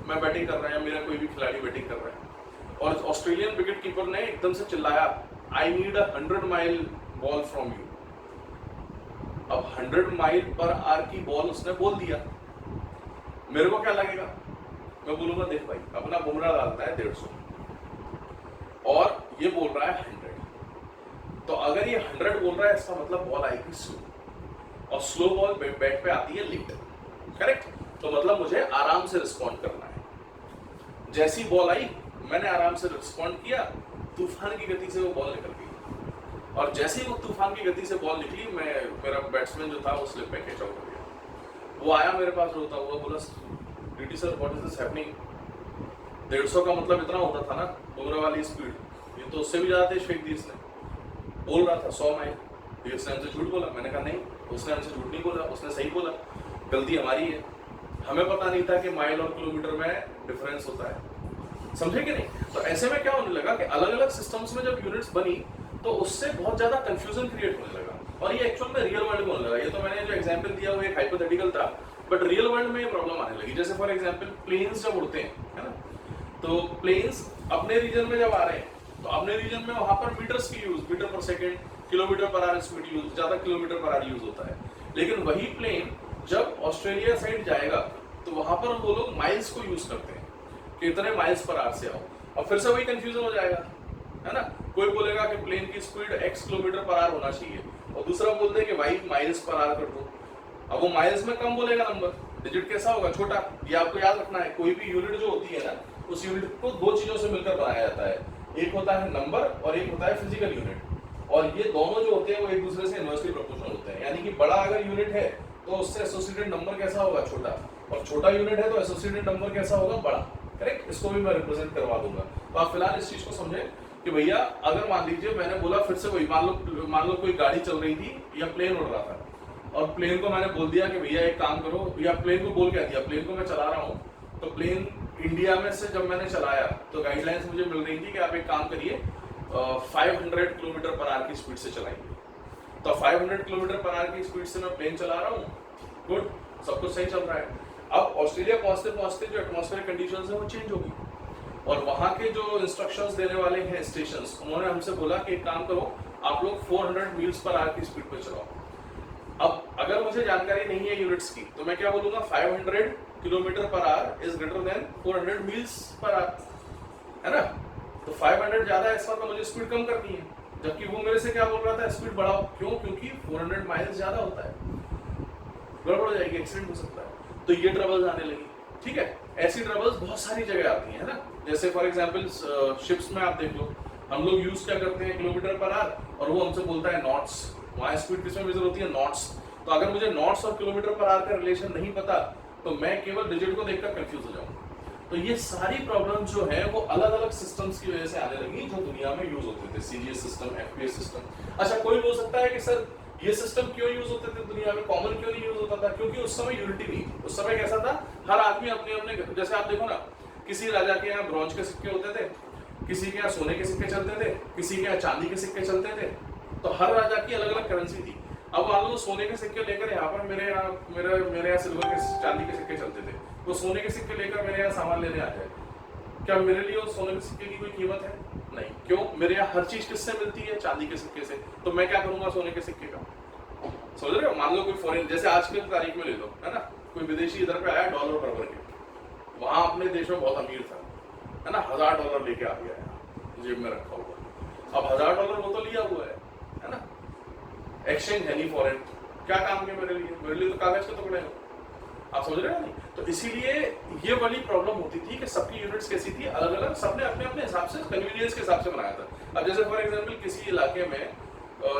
मैं बैटिंग कर रहा है, मेरा कोई भी खिलाड़ी बैटिंग कर रहा है और ऑस्ट्रेलियन विकेट कीपर ने एकदम से चिल्लाया, I need 100 mile ball from you. अब 100 माइल पर आवर की बॉल उसने बोल दिया, मेरे को क्या लगेगा? मैं बोलूंगा देख भाई अपना बुमराह डालता है 150 और ये बोल रहा है 100, तो अगर ये 100 बोल रहा है इसका मतलब बॉल आएगी स्लो, और स्लो बॉल बैट पे आती है लेट, करेक्ट? तो मतलब मुझे आराम से रिस्पॉन्ड करना है। जैसी बॉल आई मैंने आराम से रिस्पॉन्ड किया, तूफान की गति से वो बॉल निकल गई, और जैसे ही वो तूफान की गति से बॉल निकली मेरा बैट्समैन जो था वो स्लिप पे कैच आउट हो गया। वो आया मेरे पास रोता हुआ, बोला DT sir what is this happening? 150 का मतलब इतना होता था ना बुमराह वाली स्पीड, ये तो उससे भी ज्यादा तेज फेंक दी इसने। बोल रहा था 100 माइल, उसने हमसे झूठ बोला। मैंने कहा नहीं, उसने हमसे झूठ नहीं बोला, उसने सही बोला, गलती हमारी है। हमें पता नहीं था कि माइल और किलोमीटर में डिफरेंस होता है, समझे कि नहीं? तो ऐसे में क्या होने लगा कि अलग अलग सिस्टम्स में जब यूनिट्स बनी तो उससे बहुत ज्यादा कंफ्यूजन क्रिएट होने लगा, और ये एक्चुअल में रियल वर्ल्ड में होने लगा। ये तो मैंने जो एग्जांपल दिया वो एक हाइपोथेटिकल था, बट रियल वर्ल्ड में ये प्रॉब्लम आने लगी। जैसे फॉर एग्जांपल प्लेन्स जब उड़ते हैं, है ना, तो प्लेन्स अपने रीजन में जब आ रहे हैं तो अपने रीजन में वहां पर मीटर्स की यूज, मीटर पर second, kilometre per hour speed use, ज्यादा किलोमीटर पर आवर यूज होता है। लेकिन वही प्लेन जब ऑस्ट्रेलिया साइड जाएगा तो वहां पर वो लोग माइल्स को यूज करते हैं कि इतने माइल्स पर आवर से आओ, और फिर से वही कंफ्यूजन हो जाएगा, है ना। कोई बोलेगा कि प्लेन की speed x kilometre per hour होना चाहिए, और दूसरा बोल दे कि भाई माइल्स पर आवर कर दो। अब वो माइल्स में कम बोलेगा नंबर, डिजिट कैसा होगा? छोटा। ये आपको याद रखना है, कोई भी यूनिट जो होती है ना, उस यूनिट को दो चीजों से मिलकर बनाया जाता है, एक होता है नंबर और एक होता है फिजिकल यूनिट। और ये दोनों जो होते हैं वो एक दूसरे से इनवर्सली प्रोपोर्शनल होते हैं, यानी कि बड़ा अगर यूनिट है तो उससे एसोसिएटेड नंबर कैसा होगा? छोटा, और छोटा यूनिट है तो एसोसिएटेड नंबर कैसा होगा? बड़ा, करेक्ट? इसको भी मैं रिप्रेजेंट करवा दूंगा। तो आप फिलहाल इस चीज को समझें कि भैया अगर मान लीजिए मैंने बोला फिर से वही, मान लो कोई गाड़ी चल रही थी या प्लेन उड़ रहा था, और प्लेन को मैंने बोल दिया कि भैया एक काम करो, या प्लेन को बोल क्या दिया, प्लेन को मैं चला रहा हूँ, तो प्लेन इंडिया में से जब मैंने चलाया तो गाइडलाइंस मुझे मिल रही थी कि आप एक काम करिए 500 किलोमीटर पर आवर की स्पीड से चलाइए। तो 500 किलोमीटर पर आवर की स्पीड से मैं प्लेन चला रहा हूँ, गुड, सब कुछ सही चल रहा है। अब ऑस्ट्रेलिया पहुंचते पहुंचते जो एटमॉस्फेरिक कंडीशंस है वो चेंज हो गई, और वहां के जो इंस्ट्रक्शंस देने वाले हैं स्टेशंस, उन्होंने हमसे बोला कि एक काम करो, आप लोग 400 मील्स पर आवर की स्पीड पे चलाओ। अब अगर मुझे जानकारी नहीं है यूनिट्स की तो मैं क्या बोलूंगा? 500 kilometre per hour is greater than 400 meals per hour, है ना। तो 500 ज्यादा है, इसका तो मुझे स्पीड कम करनी है, जबकि वो मेरे से क्या बोल रहा था? स्पीड बढ़ाओ। क्यों? क्योंकि 400 माइल्स ज्यादा होता है, गड़बड़ हो जाएगी, एक्सीडेंट हो सकता है। तो ये ट्रबल्स आने लगी, ठीक है। ऐसी ट्रबल्स बहुत सारी जगह आती है ना। जैसे फॉर एग्जांपल शिप्स में आप देख लो, हम लोग यूज क्या करते हैं? किलोमीटर पर आवर, और वो हमसे बोलता है नॉट्स। वहाँ स्पीड किसमें मेजर होती है? नॉट्स। तो अगर मुझे नॉट्स और किलोमीटर पर आवर का रिलेशन नहीं पता तो मैं केवल डिजिट को देखकर कंफ्यूज हो जाऊंगा। तो ये सारी प्रॉब्लम जो है वो अलग अलग सिस्टम्स की वजह से आने लगी जो दुनिया में यूज होते थे, सीजीएस सिस्टम, एफपीएस सिस्टम। अच्छा, कोई बोल सकता है कि सर ये सिस्टम क्यों यूज होते थे दुनिया में, कॉमन क्यों नहीं यूज होता था? क्योंकि उस समय यूनिटी नहीं थी। उस समय कैसा था? हर आदमी अपने अपने, जैसे आप देखो ना, किसी राजा के यहाँ ब्रॉन्ज के सिक्के होते थे, किसी के यहाँ सोने के सिक्के चलते थे, किसी के यहाँ चांदी के सिक्के चलते थे। तो हर राजा की अलग अलग करेंसी थी। अब मान लो सोने के सिक्के लेकर यहाँ पर मेरे यहाँ सिल्वर के, चांदी के सिक्के चलते थे, तो सोने के सिक्के लेकर मेरे यहाँ सामान लेने आ जाए, क्या मेरे लिए उस सोने के सिक्के की कोई कीमत है? नहीं। क्यों? मेरे यहाँ हर चीज किससे मिलती है? चांदी के सिक्के से। तो मैं क्या करूंगा सोने के सिक्के का? समझ रहे हो? मान लो कोई फॉरेन, जैसे आज की तारीख में ले लो, है ना, कोई विदेशी इधर पे आया डॉलर भर के, वहां अपने देश में बहुत अमीर था, है ना, $1000 लेके आ गया है जेब में रखा हुआ। अब $1000 वो तो लिया हुआ है ना, एक्सचेंज है नहीं फॉरेन, क्या काम के मेरे लिए तो कागज के टुकड़े हैं। आप समझ रहे हो नहीं? तो इसीलिए ये वाली प्रॉब्लम होती थी कि सबकी यूनिट्स कैसी थी, अलग अलग, सबने अपने अपने हिसाब से, कन्वीनियंस के हिसाब से बनाया था। अब जैसे फॉर एग्जांपल किसी इलाके में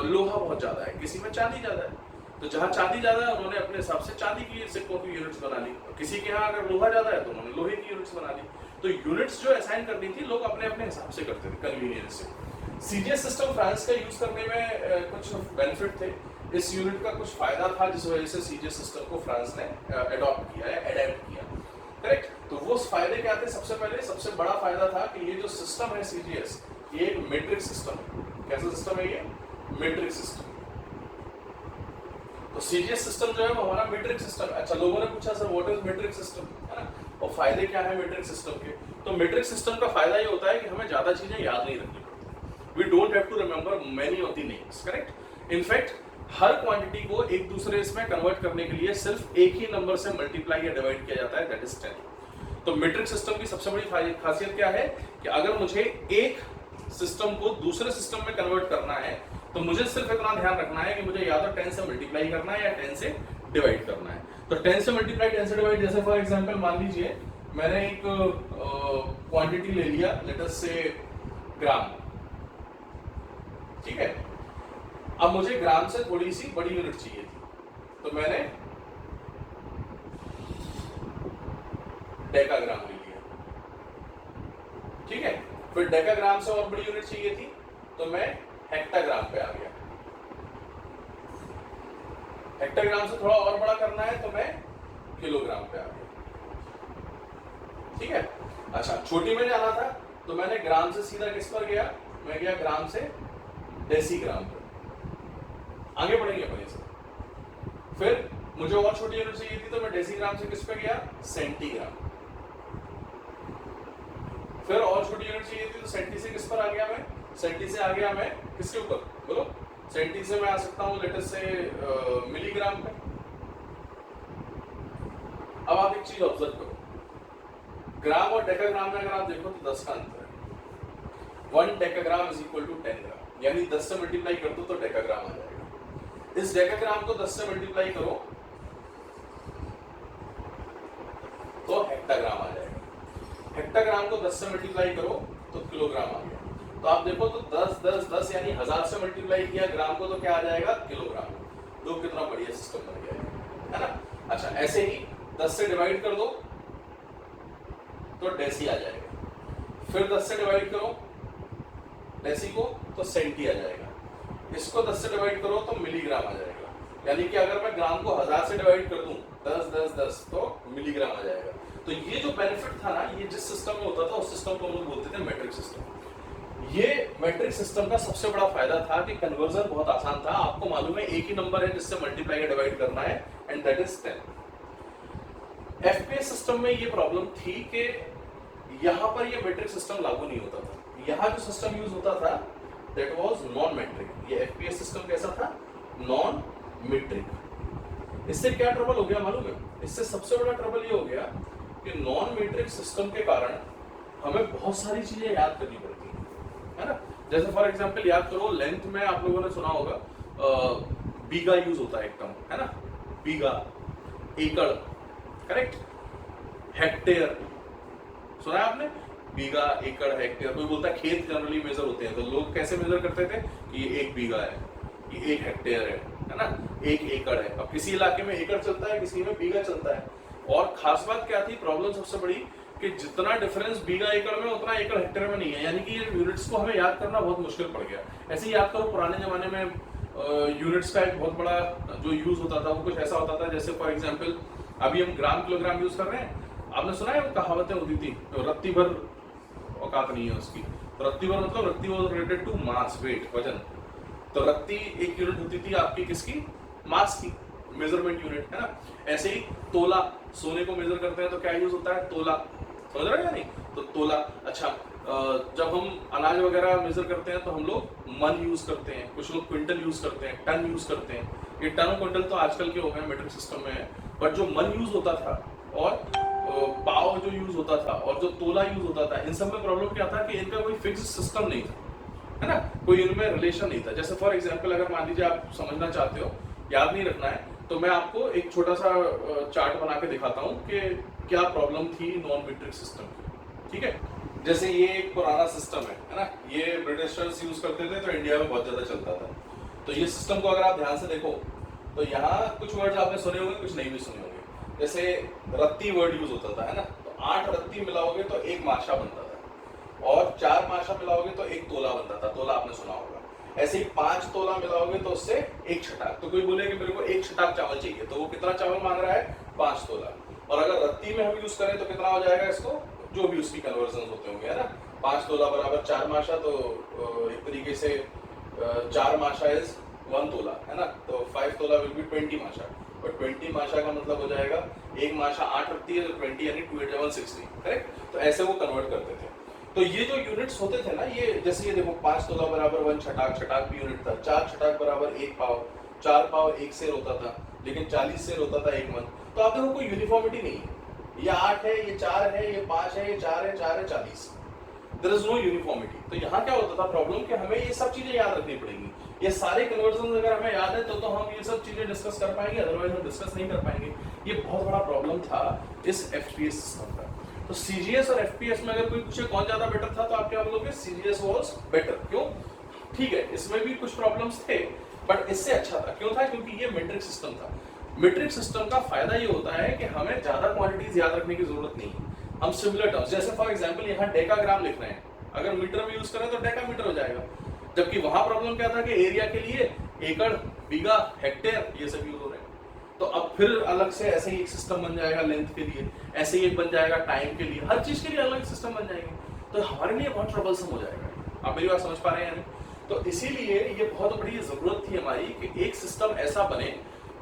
लोहा बहुत ज्यादा है, किसी में चांदी ज्यादा है, तो जहाँ चांदी ज्यादा है उन्होंने अपने हिसाब से चांदी की सिक्कों की यूनिट्स बना ली, किसी के यहाँ अगर लोहा ज्यादा है तो उन्होंने लोहे की यूनिट्स बना ली। तो यूनिट्स जो असाइन करनी थी लोग अपने अपने हिसाब से करते थे, कन्वीनियंस से। सीजीएस सिस्टम फ्रांस का यूज करने में कुछ बेनिफिट थे, इस यूनिट का कुछ फायदा था जिस वजह से सीजीएस सिस्टम को फ्रांस ने अडॉप्ट किया या अडेप्ट किया, करेक्ट। तो वो फायदे क्या थे? सबसे पहले सबसे बड़ा फायदा था कि ये जो सिस्टम है सीजीएस, ये एक मीट्रिक सिस्टम है। कैसा सिस्टम है ये? Metric system. तो सीजीएस सिस्टम जो है वो हमारा मीट्रिक सिस्टम है। अच्छा, लोगों ने पूछा sir what is metric system, है ना, और फायदे क्या है मीट्रिक सिस्टम के? तो मीट्रिक सिस्टम का फायदा ये होता है कि हमें ज्यादा चीजें याद नहीं रखनी पड़ती। We don't have to remember many of the names, correct. In fact हर क्वांटिटी को एक दूसरे इसमें कन्वर्ट करने के लिए सिर्फ एक ही नंबर से मल्टीप्लाई या डिवाइड किया जाता है, दैट इज 10। तो मीट्रिक सिस्टम की सबसे बड़ी खासियत क्या है कि अगर मुझे एक सिस्टम को दूसरे सिस्टम में कन्वर्ट करना है तो मुझे सिर्फ इतना ध्यान रखना है कि मुझे या तो 10 से मल्टीप्लाई करना है या 10 से डिवाइड करना है। तो 10 से मल्टीप्लाई 10 से डिवाइड, जैसे फॉर एग्जांपल मान लीजिए मैंने एक क्वांटिटी ले लिया, लेट अस से ग्राम, ठीक है। अब मुझे ग्राम से थोड़ी सी बड़ी यूनिट चाहिए थी, तो मैंने डेकाग्राम ले लिया, ठीक है। फिर डेकाग्राम से और बड़ी यूनिट चाहिए थी तो मैं हेक्टाग्राम पे आ गया। हेक्टाग्राम से थोड़ा और बड़ा करना है तो मैं किलोग्राम पे आ गया, ठीक है। अच्छा, छोटी में जाना था तो मैंने ग्राम से सीधा किस पर गया, मैं गया ग्राम से डेसीग्राम पर। आगे बढ़ेंगे अपने से। फिर मुझे और छोटी यूनिट चाहिए थी तो मैं डेसीग्राम से किस पे गया, सेंटीग्राम। फिर और छोटी यूनिट चाहिए थी तो सेंटी से किस पर आ गया, मैं सेंटी से आ गया मैं किसके ऊपर, बोलो। सेंटी से मैं आ सकता हूं लेट अस से मिलीग्राम पे। अब आप एक चीज ऑब्जर्व करो, ग्राम और डेकाग्राम में अगर आप देखो तो 10 का अंतर है। 1 डेकाग्राम इज इक्वल टू 10 ग्राम, यानी 10 से मल्टीप्लाई कर दो तो डेकाग्राम आ जाएगा। इस डेकाग्राम को 10 से मल्टीप्लाई करो तो हेक्टाग्राम आ जाएगा। हेक्टाग्राम को 10 से मल्टीप्लाई करो तो किलोग्राम आ गया। तो आप देखो तो 10 10 10 यानी 1000 से मल्टीप्लाई किया ग्राम को तो क्या आ जाएगा, किलोग्राम। तो कितना बढ़िया सिस्टम बन गया है ना। अच्छा, ऐसे ही 10 से डिवाइड कर दो तो डेसी आ जाएगा। फिर 10 से डिवाइड करो डेसी को तो सेंटी आ जाएगा। इसको 10 से डिवाइड करो तो मिलीग्राम आ जाएगा। यानी कि अगर मैं ग्राम को 1000 से डिवाइड कर दूं 10 10 10 तो मिलीग्राम आ जाएगा। तो ये जो बेनिफिट था ना, ये जिस सिस्टम में होता था उस सिस्टम को हम लोग बोलते थे मैट्रिक सिस्टम। ये मैट्रिक सिस्टम का सबसे बड़ा फायदा था कि कन्वर्जन बहुत आसान था। आपको मालूम है एक ही नंबर है जिससे मल्टीप्लाई या डिवाइड करना है, and that is 10। FPS system में ये प्रॉब्लम थी कि यहां पर ये मैट्रिक सिस्टम लागू नहीं होता था। यहां जो सिस्टम यूज होता था दैट वाज नॉन मैट्रिक। ये एफपीएस सिस्टम कैसा था, नॉन मैट्रिक। इससे क्या ट्रबल हो गया मालूम है, इससे सबसे बड़ा ट्रबल ये हो गया कि नॉन मैट्रिक सिस्टम के कारण हमें बहुत सारी चीजें याद करनी पड़ती है ना। जैसे फॉर एग्जांपल याद करो, लेंथ में आप लोगों ने सुना होगा बीघा यूज होता है एक टर्म, है ना। बीघा, एकड़, करेक्ट। हेक्टेयर सुना है आपने, बीघा, एकड़, हेक्टेयर। कोई बोलता है खेत जनरली मेजर होते हैं, तो लोग कैसे मेजर करते थे कि ये 1 बीघा है, ये 1 हेक्टेयर है ना, 1 एकड़ है। अब किसी इलाके में एकड़ चलता है, किसी में बीघा चलता है। और खास बात क्या थी, प्रॉब्लम सबसे बड़ी कि जितना डिफरेंस बीघा एकड़ में उतना एकड़ हेक्टेयर में नहीं है। यानी कि ये यूनिट्स को हमें याद करना बहुत मुश्किल पड़ गया। ऐसे ही याद करो, पुराने जमाने में यूनिट्स का एक बहुत बड़ा जो यूज होता था वो कुछ ऐसा होता था, जैसे फॉर एग्जांपल अभी हम ग्राम किलोग्राम यूज कर रहे हैं। आपने सुना है वो कहावतें होती थी, रत्ती भर औकात नहीं है उसकी। तो रत्ती भर मतलब रत्ती was related to mass, weight, वजन। तो रत्ती एक यूनिट होती थी आपकी किसकी, मास की, मेजरमेंट यूनिट, है ना। ऐसे ही तोला, सोने को मेजर करते हैं तो क्या यूज होता है, तोला। समझ रहे हो या नहीं, तो तोला। अच्छा, जब हम अनाज वगैरह मेजर करते हैं तो हम लोग मन यूज करते हैं, कुछ लोग क्विंटल यूज करते हैं, टन यूज करते हैं। ये टन और क्विंटल तो आजकल के हो गए मैट्रिक सिस्टम में है, बट जो मन यूज होता था और पाव जो यूज होता था और जो तोला यूज होता था, इन सब में प्रॉब्लम क्या था कि इनका कोई फिक्स सिस्टम नहीं था, है ना। कोई इनमें रिलेशन नहीं था। जैसे फॉर एग्जांपल अगर मान लीजिए आप समझना चाहते हो, याद नहीं रखना है, तो मैं आपको एक छोटा सा चार्ट बना के दिखाता हूँ कि क्या प्रॉब्लम थी नॉन मैट्रिक सिस्टम की, ठीक है। जैसे ये एक पुराना सिस्टम है ना, ये ब्रिटिशर्स यूज करते थे तो इंडिया में बहुत ज्यादा चलता था। तो ये सिस्टम को अगर आप ध्यान से देखो तो यहाँ कुछ वर्ड्स आपने सुने होंगे, कुछ नहीं भी सुने होंगे। जैसे रत्ती वर्ड यूज होता था, है ना। तो 8 रत्ती मिलाओगे तो 1 माशा बनता था, और 4 माशा मिलाओगे तो 1 तोला बनता था। तोला आपने सुना होगा। ऐसे ही 5 तोला मिलाओगे तो उससे 1 छटाक। तो कोई बोले कि मेरे को 1 छटाक चावल चाहिए, तो वो कितना चावल मांग रहा है, 5 तोला। और अगर रत्ती में हम यूज करें तो कितना हो जाएगा, इसको जो भी उसकी कन्वर्जन होते होंगे, है ना। 5 तोला बराबर 4 माशा, तो एक तरीके से 4 माशा इज 1 तोला, है ना। तो 5 तोला विल बी 20 माशा, और 20 माशा का मतलब हो जाएगा 1 माशा 8 रत्ती है, तो 20 यानी 2 8 1 60, करेक्ट। तो ऐसे वो कन्वर्ट करते थे। तो ये जो यूनिट्स होते थे ना, ये जैसे ये देखो 5 तोला बराबर 1 छटाक, छटाक भी यूनिट था, 4 छटाक बराबर 1 पाव, 4 पाव 1 सेर होता था, लेकिन 40 सेर होता था 1 मन। तो आप देखो कोई यूनिफॉर्मिटी नहीं है, ये 8 है, ये 4 है, ये 5 है, ये 4 है, 4 है, 40। There is no uniformity. तो यहाँ क्या होता था प्रॉब्लम कि हमें ये सब चीजें याद रखनी पड़ेंगी। ये सारे कन्वर्जन अगर हमें याद है तो हम ये सब चीजें डिस्कस कर पाएंगे, अदरवाइज हम डिस्कस नहीं कर पाएंगे। ये बहुत बड़ा प्रॉब्लम था इस एफपीएस सिस्टम का। तो सीजीएस और एफपीएस में अगर कोई पूछे कौन ज्यादा बेटर था, तो आप क्या बोलोगे? CGS was better. क्यों? ठीक है, इसमें भी कुछ प्रॉब्लम्स थे, बट इससे अच्छा था। क्यों था? क्योंकि ये मीट्रिक सिस्टम था। मीट्रिक सिस्टम का फायदा ये होता है कि हमें ज्यादा क्वांटिटीज याद रखने की जरूरत नहीं है। हम सिमिलर टर्म्स, जैसे फॉर एग्जांपल यहाँ डेकाग्राम लिख रहे हैं, अगर मीटर में यूज करें तो डेकामीटर हो जाएगा। जबकि वहां प्रॉब्लम क्या था कि एरिया के लिए एकड़, बीघा, हेक्टेयर ये सब यूज हो रहे हैं। तो अब फिर अलग से ऐसे ही एक सिस्टम बन जाएगा लेंथ के लिए, ऐसे ही एक बन जाएगा टाइम के लिए, हर चीज के लिए अलग सिस्टम बन जाएंगे। तो हमारे लिए बहुत ट्रबलसम हो जाएगा। आप मेरी बात समझ पा रहे हैं? तो इसीलिए ये बहुत बड़ी जरूरत थी हमारी कि एक सिस्टम ऐसा बने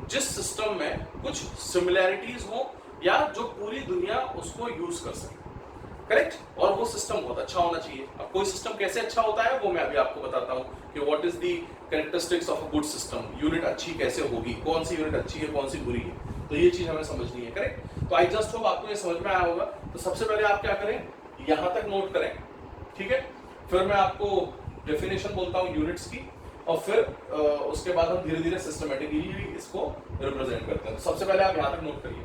जिस सिस्टम में कुछ सिमिलैरिटीज हो या जो पूरी दुनिया उसको यूज कर सके। करेक्ट? और वो सिस्टम बहुत अच्छा होना चाहिए। अब कोई सिस्टम कैसे अच्छा होता है वो मैं अभी आपको बताता हूँ कि what is the characteristics of a good system. Unit अच्छी कैसे होगी, कौन सी यूनिट अच्छी है, कौन सी बुरी है, तो ये चीज हमें समझनी है। करेक्ट? तो आई जस्ट होप आपको ये समझ में आया होगा। तो सबसे पहले आप क्या करें, यहां तक नोट करें, ठीक है? फिर मैं आपको डेफिनेशन बोलता हूँ यूनिट्स की, और फिर उसके बाद हम धीरे धीरे सिस्टमेटिकली इसको रिप्रेजेंट करते हैं। तो सबसे पहले आप यहां तक नोट करिए।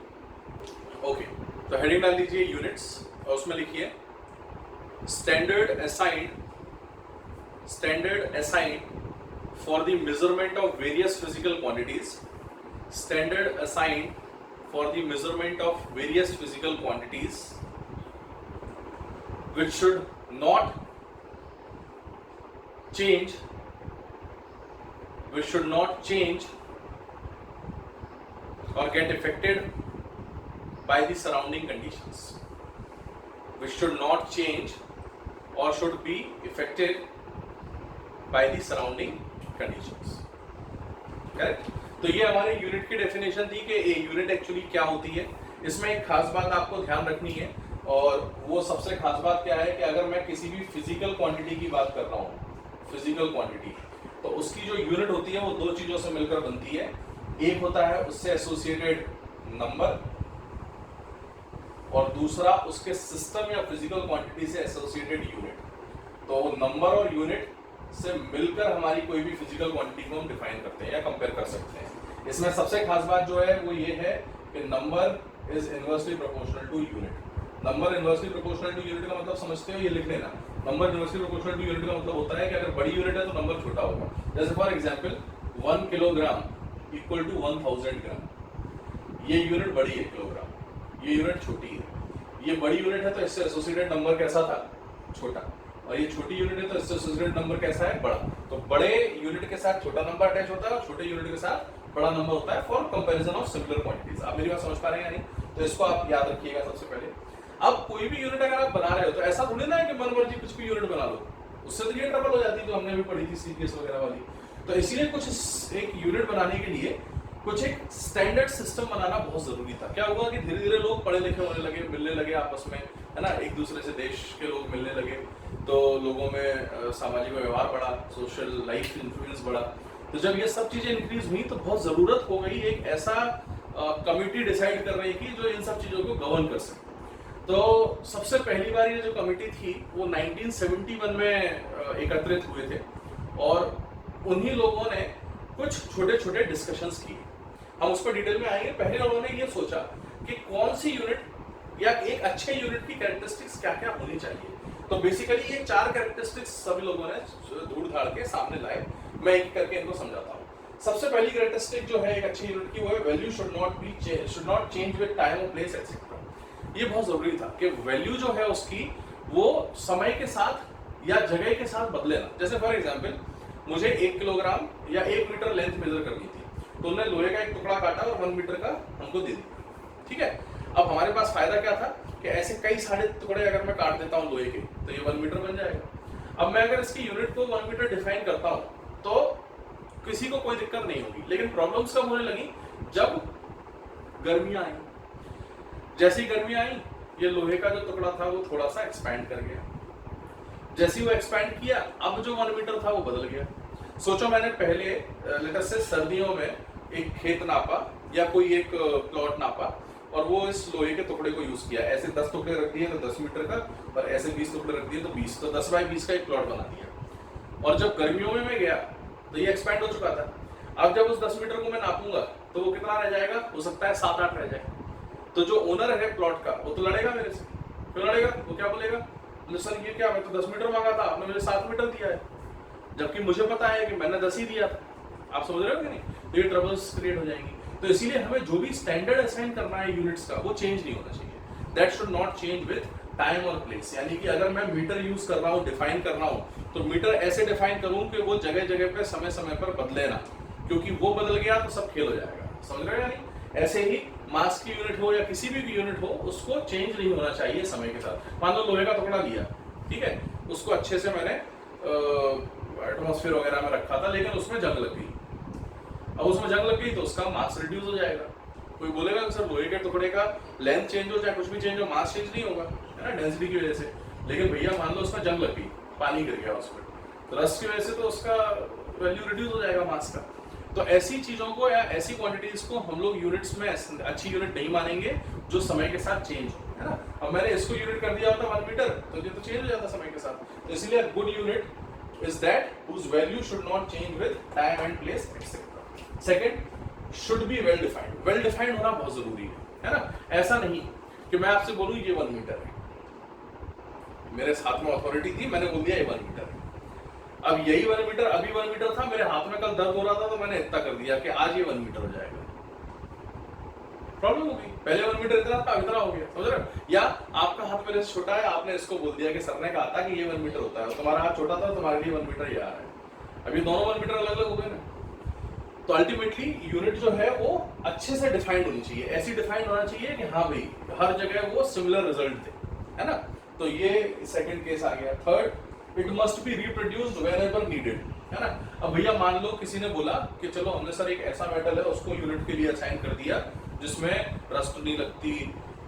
ओके, तो हेडिंग डाल दीजिए यूनिट्स, और उसमें लिखिए standard assigned for the measurement of various physical quantities. Standard assigned for the measurement of various physical quantities which should not change or get affected by the surrounding conditions. Which should not change or should be affected by the surrounding conditions. Correct? तो ये हमारे unit की definition थी कि unit actually क्या होती है। इसमें एक खास बात आपको ध्यान रखनी है, और वो सबसे खास बात क्या है कि अगर मैं किसी भी फिजिकल क्वांटिटी की बात कर रहा हूँ, फिजिकल क्वांटिटी, तो उसकी जो यूनिट होती है वो दो चीजों से मिलकर बनती है। एक होता है उससे एसोसिएटेड नंबर, और दूसरा उसके सिस्टम या फिजिकल क्वांटिटी से एसोसिएटेड यूनिट। तो नंबर और यूनिट से मिलकर हमारी कोई भी फिजिकल क्वांटिटी को हम डिफाइन करते हैं या कंपेयर कर सकते हैं। इसमें सबसे खास बात जो है वो ये है कि number is inversely proportional to unit. Number inversely proportional to unit का मतलब समझते हो? ये लिख लेना, number inversely proportional to unit का मतलब होता है कि अगर बड़ी यूनिट है तो नंबर छोटा होगा। जैसे for example 1 kilogram equal to 1000 gram, ये यूनिट बड़ी है किलोग्राम, ये यूनिट छोटी है। ये बड़ी यूनिट है तो इससे एसोसिएटेड नंबर कैसा था? छोटा। और ये छोटी यूनिट है तो इससे एसोसिएटेड नंबर कैसा है? बड़ा। तो बड़े यूनिट के साथ छोटा नंबर अटैच होता है और छोटे यूनिट के साथ बड़ा नंबर होता है for comparison of similar quantities. आप मेरी बात समझ पा रहे हैं या नहीं? तो इसको आप याद रखिएगा सबसे पहले। अब कोई भी यूनिट अगर आप बना रहे हो तो ऐसा थोड़ी ना है कि मन मर्जी कुछ भी यूनिट बना लो, उससे तो ये ट्रबल हो जाती है जो हमने भी पढ़ी थी सीपीएस वगैरह वाली। तो इसीलिए कुछ एक यूनिट बनाने के लिए कुछ एक स्टैंडर्ड सिस्टम बनाना बहुत जरूरी था। क्या हुआ कि धीरे धीरे लोग पढ़े लिखे होने लगे, मिलने लगे आपस में, है ना, एक दूसरे से देश के लोग मिलने लगे, तो लोगों में सामाजिक व्यवहार बढ़ा, सोशल लाइफ इन्फ्लुएंस बढ़ा। तो जब ये सब चीजें इंक्रीज हुई तो बहुत जरूरत हो गई एक ऐसा कमिटी डिसाइड करने की जो इन सब चीजों को गवर्न कर सके। तो सबसे पहली बार ये जो कमिटी थी वो 1971 में एकत्रित हुए थे, और उन्हीं लोगों ने कुछ छोटे छोटे डिस्कशंस किए। हम उस पर डिटेल में आएंगे। पहले उन्होंने ये सोचा कि कौन सी यूनिट या एक अच्छे यूनिट की कैरेक्टरिस्टिक्स क्या क्या होनी चाहिए। तो बेसिकली ये 4 कैरेक्टरिस्टिक्स सभी लोगों ने धूड़ धाड़ के सामने लाए। मैं एक करके इनको समझाता हूँ। सबसे पहली कैरेक्टरिस्टिक जो है एक अच्छी यूनिट की वो है value should not change with time और प्लेस एक्सेट्रा। ये बहुत जरूरी था कि वैल्यू जो है उसकी वो समय के साथ या जगह के साथ बदले ना। जैसे फॉर एग्जांपल मुझे 1 किलोग्राम या 1 मीटर लेंथ मेजर करनी थी, तो उन्होंने लोहे का एक टुकड़ा काटा और 1 मीटर का हमको दे दिया। ठीक है, अब हमारे पास फायदा क्या था कि ऐसे कई सारे टुकड़े अगर मैं काट देता हूँ लोहे के तो ये 1 मीटर बन जाएगा। अब मैं अगर इसकी यूनिट को 1 मीटर डिफाइन करता हूँ तो किसी को कोई दिक्कत नहीं होगी। लेकिन प्रॉब्लम्स कब होने लगी? जब गर्मियां आई। जैसी गर्मियां आई ये लोहे का जो टुकड़ा था वो थोड़ा सा एक्सपैंड कर गया, जैसे ही वो एक्सपैंड किया, अब जो 1 मीटर था वो बदल गया। सोचो मैंने पहले लेटर से सर्दियों में एक खेत नापा या कोई एक प्लॉट नापा और वो इस लोहे के टुकड़े को यूज किया, ऐसे 10 टुकड़े रख दिए तो 10 मीटर का, और ऐसे 20 टुकड़े रख दिए तो 20, तो 10 बाय 20 का एक प्लॉट बना दिया। और जब गर्मियों में मैं गया तो ये एक्सपैंड हो चुका था। अब जब उस 10 मीटर को मैं नापूंगा तो वो कितना रह जाएगा, हो सकता है 7-8 रह जाए। तो जो ओनर है प्लॉट का वो तो लड़ेगा मेरे से, क्यों लड़ेगा, वो क्या बोलेगा, सर ये क्या, मैं तो 10 मीटर मांगा था, आपने मुझे 7 मीटर दिया है, जबकि मुझे पता है कि मैंने 10 ही दिया था। आप समझ रहे हो कि नहीं? तो ये ट्रबल्स क्रिएट हो जाएंगी। तो इसीलिए हमें जो भी स्टैंडर्ड असाइन करना है यूनिट्स का, वो चेंज नहीं होना चाहिए। That should not change with time और प्लेस। यानी कि अगर मैं मीटर यूज कर रहा हूँ, डिफाइन कर रहा हूँ, तो मीटर ऐसे डिफाइन करूँ कि वो जगह जगह पे समय समय पर बदले ना, क्योंकि वो बदल गया तो सब खेल हो जाएगा। समझ रहे हो? नहीं ऐसे ही मास की यूनिट हो या किसी भी यूनिट हो, उसको चेंज नहीं होना चाहिए समय के साथ। मान लो लोहे का टुकड़ा लिया, ठीक है, उसको अच्छे से मैंने एटमॉस्फेयर वगैरह में रखा था, लेकिन उसमें जंग लग गई। अब उसमें जंग लग गई तो उसका मास रिड्यूस हो जाएगा। कोई बोलेगा कि सर लोहे के टुकड़े का लेंथ चेंज हो चाहे कुछ भी चेंज हो, मास चेंज नहीं होगा, है ना, डेंसिटी की वजह से। लेकिन भैया मान लो उसमें जंग लग गई, पानी गिर गया उसमें, तो रस्ट की वजह से तो उसका वैल्यू रिड्यूस हो जाएगा मास का। तो ऐसी चीजों को या ऐसी क्वांटिटीज को हम लोग यूनिट्स में अच्छी यूनिट नहीं मानेंगे जो समय के साथ चेंज हो, है ना। अब मैंने इसको यूनिट कर दिया होता 1 मीटर, तो ये तो चेंज हो जाता समय के साथ। तो इसलिए good unit is that whose value should not change with time and place etc. Second, should be well defined. Well defined होना बहुत जरूरी है ना। ऐसा नहीं कि मैं आपसे बोलूं ये 1 मीटर है, मेरे हाथ में अथॉरिटी थी, मैंने बोल दिया ये 1 मीटर है। अब यही 1 मीटर, अभी 1 मीटर था, मेरे हाथ में कल दर्द हो रहा था तो मैंने इतना कर दिया कि आज ये 1 मीटर हो जाएगा। प्रॉब्लम हो गई। पहले 1 मीटर इतना था, इतना हो गया। समझ रहे हो? या आपका हाथ मेरे से छोटा है, आपने इसको बोल दिया कि सर ने कहा था कि ये 1 मीटर होता है, तुम्हारा हाथ छोटा था, तुम्हारे लिए 1 मीटर ये आ रहा है। अभी दोनों 1 मीटर अलग अलग हो गए ना। तो अल्टीमेटली यूनिट जो है वो अच्छे से डिफाइंड होनी चाहिए, ऐसी डिफाइंड होना चाहिए कि हाँ भाई हर जगह वो सिमिलर रिजल्ट दे, है ना। तो ये सेकंड केस आ गया। Third, it must be reproduced whenever needed, है ना। अब भैया मान लो किसी ने बोला कि चलो हमने सर एक ऐसा मेटल है उसको यूनिट के लिए असाइन कर दिया जिसमें रस्ट नहीं लगती,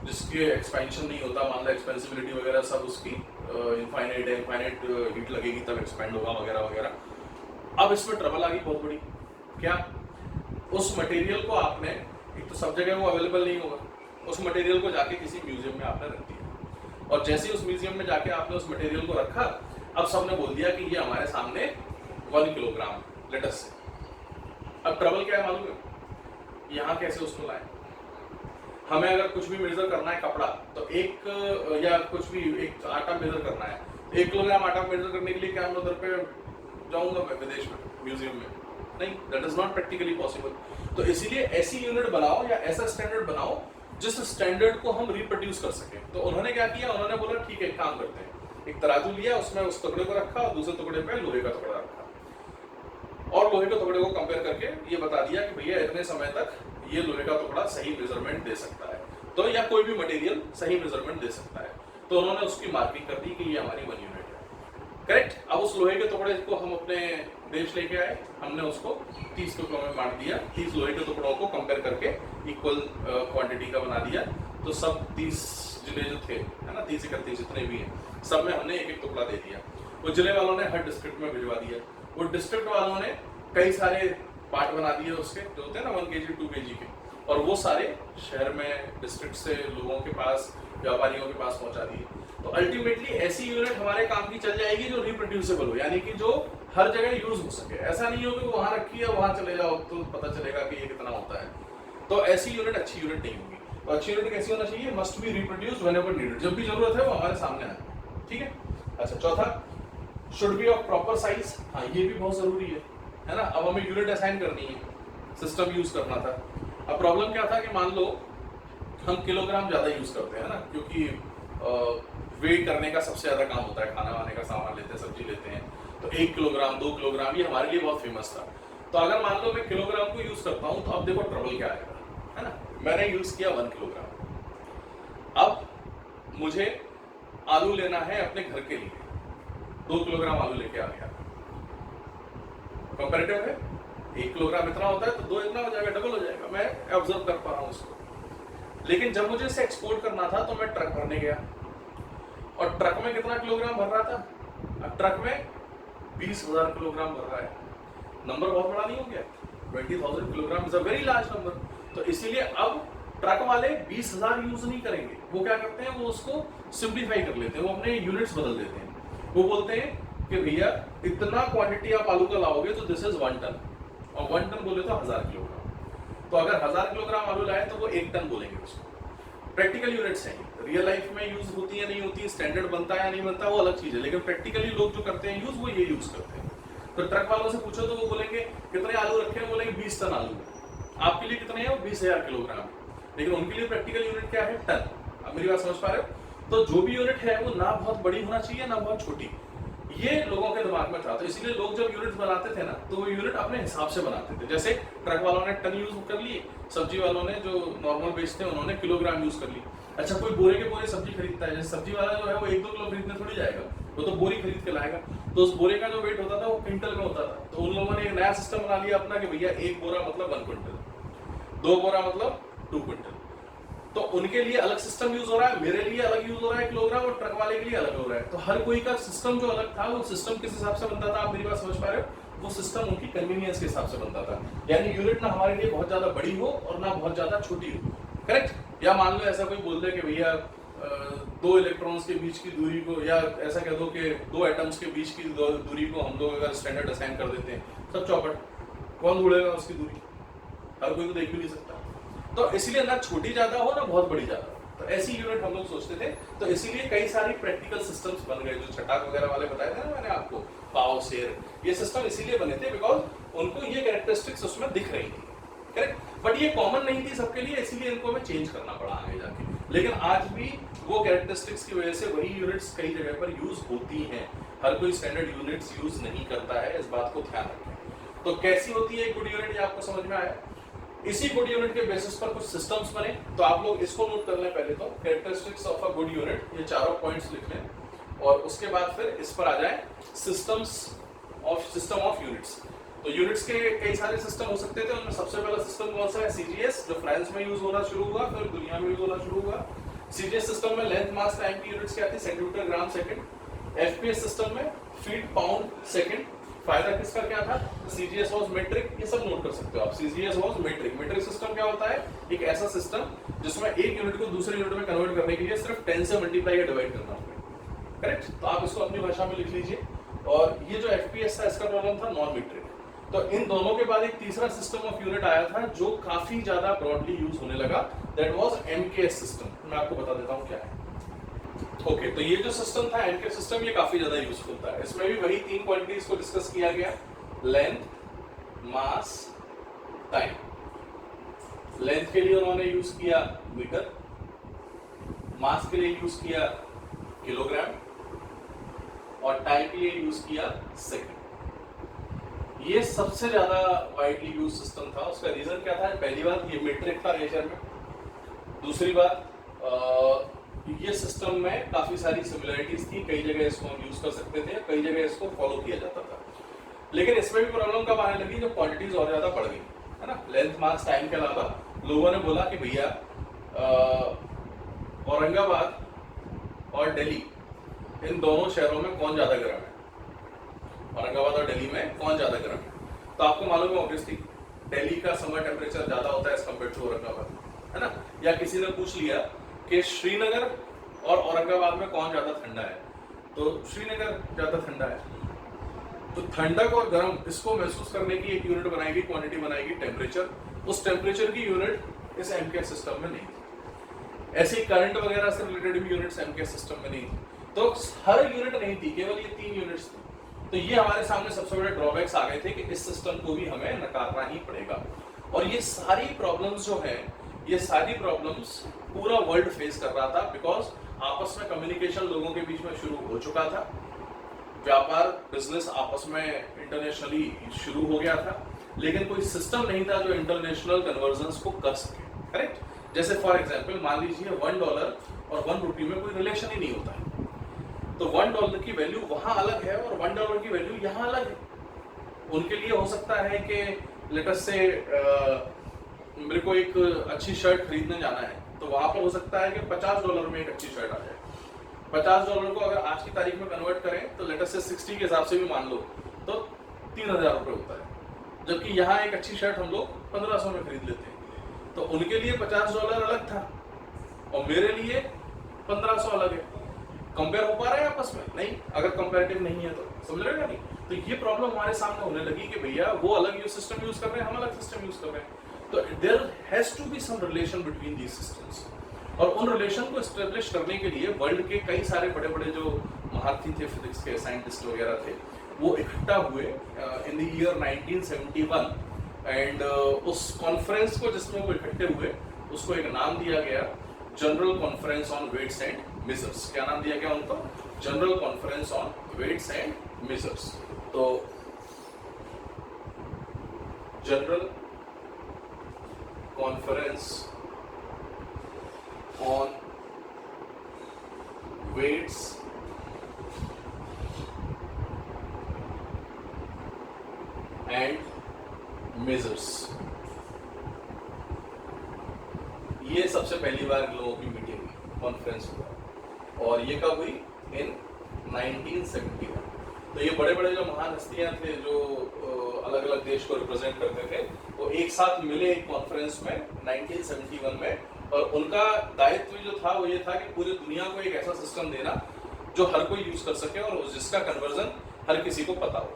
जिसके एक्सपेंशन नहीं होता, मान लो एक्सपेंसिबिलिटी वगैरह सब उसकी इनफाइनाइट है, इनफाइनाइट हीट लगेगी तब एक्सपेंड होगा वगैरह वगैरह। अब इसमें ट्रबल आ गई बहुत बड़ी। क्या? उस मटेरियल को आपने, एक तो सब जगह वो अवेलेबल नहीं होगा, उस मटेरियल को जाके किसी म्यूजियम में आपने रख दिया, और जैसे ही उस म्यूजियम में जाके आपने उस मटेरियल को रखा, अब सबने बोल दिया कि ये हमारे सामने 1 किलोग्राम लेटर से। अब ट्रबल क्या है मालूम है? यहाँ कैसे उसको लाए? हमें अगर कुछ भी मेजर करना है कपड़ा, तो एक या कुछ भी एक आटा मेजर करना है, 1 किलोग्राम आटा मेजर करने के लिए क्या मैं उधर पे जाऊंगा मैं विदेश में म्यूजियम में? नहीं, that is not practically possible. तो इसीलिए ऐसी यूनिट बनाओ या ऐसा स्टैंडर्ड बनाओ जिस स्टैंडर्ड को हम रिप्रोड्यूस कर सके। तो उन्होंने क्या किया, उन्होंने बोला ठीक है काम करते हैं, एक तराजू लिया, उसमें उस टुकड़े को रखा और दूसरे टुकड़े पे लोहे का टुकड़ा रखा, और लोहे के टुकड़े को कंपेयर करके ये बता दिया कि भैया इतने समय तक ये लोहे का टुकड़ा सही मेजरमेंट दे सकता है, तो या कोई भी मटेरियल सही मेजरमेंट दे सकता है। तो उन्होंने उसकी मार्किंग कर दी कि ये हमारी 1 यूनिट है। करेक्ट। अब उस लोहे के टुकड़े को हम अपने देश लेके आए, हमने उसको 30 टुकड़ों में बांट दिया, 30 लोहे के टुकड़ों को कंपेयर करके इक्वल क्वांटिटी का बना दिया। तो सब 30 जिले जो थे, है ना, 30-31 जितने भी हैं, सब में हमने एक एक टुकड़ा दे दिया। वो जिले वालों ने हर डिस्ट्रिक्ट में भिजवा दिया, वो डिस्ट्रिक्ट वालों ने कई सारे पार्ट बना दिए उसके, जो होते हैं ना 1 kg 2 kg के, और वो सारे शहर में डिस्ट्रिक्ट से लोगों के पास, व्यापारियों के पास पहुंचा दिए। तो अल्टीमेटली ऐसी यूनिट हमारे काम की चल जाएगी जो रिप्रोड्यूसेबल हो, यानी कि जो हर जगह यूज हो सके। ऐसा नहीं हो कि वहां रखी है वहां चले जाओ तो पता चलेगा कि ये कितना होता है। तो ऐसी यूनिट अच्छी यूनिट नहीं होगी। तो अच्छी यूनिट कैसी होना चाहिए? Must be reproduced whenever needed, जब भी जरूरत है वो हमारे सामने आए। ठीक है। अच्छा, चौथा, should be of proper size. हाँ, ये भी बहुत जरूरी है ना। अब हमें यूनिट असाइन करनी है, सिस्टम यूज करना था। अब प्रॉब्लम क्या था कि मान लो हम किलोग्राम ज्यादा यूज करते हैं ना, क्योंकि वेट करने का सबसे ज्यादा काम होता है, खाना वाने का सामान लेते हैं, सब्जी लेते हैं, तो 1 किलोग्राम 2 किलोग्राम ये हमारे लिए बहुत फेमस था। तो अगर मान लो मैं किलोग्राम को यूज करता हूं, तो अब देखो ट्रबल क्या आएगा, है ना। मैंने यूज किया 1 किलोग्राम। अब मुझे आलू लेना है अपने घर के लिए, 2 किलोग्राम आलू लेके आ गया। कंपैरेटिव है, 1 किलोग्राम इतना होता है तो 2 इतना हो जाएगा, डबल हो जाएगा। मैं ऑब्जर्व कर पा रहा हूँ उसको। लेकिन जब मुझे इसे एक्सपोर्ट करना था तो मैं ट्रक भरने गया, और ट्रक में कितना किलोग्राम भर रहा था? अब ट्रक में 20,000 किलोग्राम भर रहा है, नंबर बहुत बड़ा नहीं हो गया? 20,000 kilogram is a very large number. तो इसीलिए अब ट्रक वाले 20,000 यूज नहीं करेंगे, वो क्या करते हैं, वो उसको सिंप्लीफाई कर लेते हैं, वो अपने यूनिट्स बदल देते हैं। वो बोलते हैं कि भैया इतना क्वांटिटी आप आलू का लाओगे तो दिस इज 1 टन, और 1 टन बोले तो 1000 किलोग्राम। तो अगर 1000 किलोग्राम आलू लाए तो वो 1 टन बोलेंगे उसको। प्रैक्टिकल यूनिट्स हैं, रियल लाइफ में यूज होती है नहीं होती, स्टैंडर्ड बनता है या नहीं बनता, वो अलग चीज है, लेकिन प्रैक्टिकली लोग जो करते हैं यूज, वो ये यूज करते हैं। तो ट्रक वालों से पूछो तो वो बोलेंगे कितने आलू रखे हैं, बोलेंगे 20 टन आलू। आपके लिए कितने हैं? वो 20,000 किलोग्राम, लेकिन उनके लिए प्रैक्टिकल यूनिट क्या है? टन। अब मेरी बात समझ पा रहे हो? तो जो भी यूनिट है वो ना बहुत बड़ी होना चाहिए ना बहुत छोटी, ये लोगों के दिमाग में था। तो इसीलिए लोग जब यूनिट्स बनाते थे ना, तो वो यूनिट अपने हिसाब से बनाते थे। जैसे ट्रक वालों ने टन यूज कर लिए, सब्जी वालों ने जो नॉर्मल बेचते हैं उन्होंने किलोग्राम यूज कर ली। अच्छा, कोई बोरे के बोरे सब्जी खरीदता है, जैसे सब्जी वाला जो है वो 1-2 किलो खरीदने थोड़ी जाएगा, वो तो बोरी खरीद के लाएगा। तो उस बोरे का जो वेट होता था वो क्विंटल में होता था। तो उन लोगों ने एक नया सिस्टम बना लिया अपना कि भैया 1 बोरा मतलब 1 क्विंटल, 2 बोरा मतलब 2 क्विंटल। तो उनके लिए अलग सिस्टम यूज हो रहा है, मेरे लिए अलग यूज हो रहा है किलोग्राम, और ट्रक वाले के लिए अलग हो रहा है। तो हर कोई का सिस्टम जो अलग था, वो सिस्टम किस हिसाब से बनता था, आप मेरी बात समझ पा रहे हो? वो सिस्टम उनकी कन्वीनियंस के हिसाब से बनता था। यानी यूनिट ना हमारे लिए बहुत ज्यादा बड़ी हो और ना बहुत ज्यादा छोटी हो, करेक्ट? या मान लो ऐसा कोई बोल दे कि भैया 2 इलेक्ट्रॉन्स के बीच की दूरी को, या ऐसा कह दो कि 2 एटम्स के बीच की दूरी को हम लोग अगर स्टैंडर्ड असाइन कर देते हैं, सब चौपट, कौन ढूंढेगा उसकी दूरी? हर कोई तो देख भी नहीं सकता। तो इसीलिए ना छोटी ज्यादा हो ना बहुत बड़ी ज्यादा हो, तो ऐसी यूनिट हम लोग सोचते थे। तो इसीलिए कई सारी प्रैक्टिकल सिस्टम्स बन गए, जो छटाक वगैरह वाले बताए थे ना मैंने आपको, पाव शेर, ये सिस्टम इसीलिए बने थे बिकॉज उनको ये कैरेक्टरिस्टिक्स उसमें दिख रही थी, करेक्ट? बट ये कॉमन नहीं थी सबके लिए, इसीलिए इनको हमें चेंज करना पड़ा आगे जाके। लेकिन आज भी वो कैरेक्टरिस्टिक्स की वजह से वही यूनिट्स कई जगह पर यूज होती हैं। हर कोई स्टैंडर्ड यूनिट्स यूज नहीं करता है, इस बात को ध्यान रखें। तो कैसी होती है गुड यूनिट, ये आपको समझ में आया? इसी गुड यूनिट के बेसिस पर कुछ सिस्टम्स बने, तो आप लोग इसको नोट कर लें पहले तो, characteristics of a good unit, ये चारों पॉइंट्स लिख लें, और उसके बाद फिर इस पर आ जाए सिस्टम ऑफ यूनिट्स। तो यूनिट्स के कई सारे सिस्टम हो सकते थे, उनमें सबसे पहला सिस्टम कौन सा है? सीजीएस, जो फ्रांस में यूज होना शुरू हुआ, फिर दुनिया में यूज होना शुरू हुआ। सीजीएस सिस्टम में लेंथ मास टाइम की यूनिट्स क्या थी? Centimetre gram second. FPS system में फीट पाउंड सेकंड। फायदा किसका क्या था? सीजीएस वाज मीट्रिक, ये सब नोट कर सकते हो आप। CGS was metric. Metric system क्या होता है? एक ऐसा सिस्टम जिसमें एक यूनिट को दूसरे यूनिट में कन्वर्ट करने के लिए सिर्फ 10 से मल्टीप्लाई या डिवाइड करना होगा, करेक्ट? तो आप इसको अपनी भाषा में लिख लीजिए। और ये जो एफपीएस था, इसका प्रॉब्लम था नॉन मीट्रिक। तो इन दोनों के बाद एक तीसरा सिस्टम ऑफ यूनिट आया था जो काफी ज्यादा ब्रॉडली यूज होने लगा, दैट वाज एमकेएस सिस्टम। मैं आपको बता देता हूं क्या है। ओके, तो ये जो सिस्टम था एमकेएस सिस्टम, ये काफी ज्यादा यूजफुल था। इसमें भी वही 3 क्वांटिटीज को डिस्कस किया गया, लेंथ, मास, टाइम। लेंथ के लिए उन्होंने यूज किया मीटर, मास के लिए यूज किया किलोग्राम, और टाइम के लिए यूज किया सेकंड। ये सबसे ज्यादा वाइडली यूज सिस्टम था। उसका रीजन क्या था? पहली बात, ये मीट्रिक था नेचर में। दूसरी बात, ये सिस्टम में काफी सारी सिमिलरिटीज थी, कई जगह इसको हम यूज कर सकते थे, कई जगह इसको फॉलो किया जाता था। लेकिन इसमें भी प्रॉब्लम कब आने लगी? जब क्वांटिटीज और ज्यादा बढ़ गई, है ना? लेंथ, मास, टाइम के अलावा लोगों ने बोला कि भैया औरंगाबाद और दिल्ली, इन दोनों शहरों में कौन ज्यादा गर्म है? औरंगाबाद और दिल्ली में कौन ज्यादा गर्म है? तो आपको मालूम है ऑब्वियसली दिल्ली का समर टेम्परेचर ज्यादा होता है एज कम्पेयर टू औरंगाबाद, है ना? या किसी ने पूछ लिया कि श्रीनगर और औरंगाबाद में कौन ज्यादा ठंडा है, तो श्रीनगर ज्यादा ठंडा है। तो ठंडक और गर्म, इसको महसूस करने की एक यूनिट बनाएगी, क्वांटिटी बनाएगी, टेम्परेचर। उस टेम्परेचर की यूनिट इस एमकेएस सिस्टम में नहीं थी। ऐसे करंट वगैरह से रिलेटेड भी यूनिट्स एमकेएस सिस्टम में नहीं थी। तो हर यूनिट नहीं थी, केवल ये 3 यूनिट्स थी। तो ये हमारे सामने सबसे बड़े ड्रॉबैक्स आ गए थे कि इस सिस्टम को भी हमें नकारना ही पड़ेगा। और ये सारी प्रॉब्लम्स जो है, ये सारी प्रॉब्लम्स पूरा वर्ल्ड फेस कर रहा था, बिकॉज आपस में कम्युनिकेशन लोगों के बीच में शुरू हो चुका था, व्यापार, बिजनेस आपस में इंटरनेशनली शुरू हो गया था, लेकिन कोई सिस्टम नहीं था जो इंटरनेशनल कन्वर्जन्स को कर सके, करेक्ट? जैसे फॉर एग्जांपल मान लीजिए $1 और ₹1 में कोई रिलेशन ही नहीं होता है, तो $1 की वैल्यू वहां अलग है और $1 की वैल्यू यहाँ अलग है। उनके लिए हो सकता है कि लेट अस से मेरे को एक अच्छी शर्ट खरीदने जाना है, तो वहां पर हो सकता है कि $50 में एक अच्छी शर्ट आ जाए, $50 को अगर आज की तारीख में कन्वर्ट करें तो लेटर से 60 के हिसाब से भी मान लो तो 3000 रुपये होता है, जबकि यहाँ एक अच्छी शर्ट हम लोग 1500 में खरीद लेते हैं। तो उनके लिए $50 अलग था और मेरे लिए 1500 अलग है। कंपेयर हो पा रहा है आपस में? नहीं, अगर कंपेरेटिव नहीं है तो समझ रहे हो नहीं। तो ये प्रॉब्लम हमारे सामने होने लगी कि भैया वो अलग सिस्टम यूज कर रहे हैं, हम अलग सिस्टम यूज कर रहे हैं। तो there has to be some relation between these systems, और उन रिलेशन को एस्टेब्लिश करने के लिए वर्ल्ड के कई सारे बड़े बड़े जो महारथी थे, फिजिक्स के साइंटिस्ट वगैरह थे, वो इकट्ठा हुए इन द ईयर 1971। एंड उस कॉन्फ्रेंस को जिसमें वो इकट्ठे हुए उसको एक नाम दिया गया, general conference on weights and measures. क्या नाम दिया गया उनको? General conference on weights and measures. तो general conference on weights and measures, ये सबसे पहली बार लोगों की मीटिंग हुई, कॉन्फ्रेंस हुआ, और ये कब हुई? इन 1971। तो ये बड़े बड़े जो महान हस्तियां थे जो अलग अलग देश को रिप्रेजेंट करते थे, वो एक साथ मिले एक कॉन्फ्रेंस में 1971 में, और उनका दायित्व जो था वो ये था कि पूरी दुनिया को एक ऐसा सिस्टम देना जो हर कोई यूज कर सके और जिसका कन्वर्जन हर किसी को पता हो।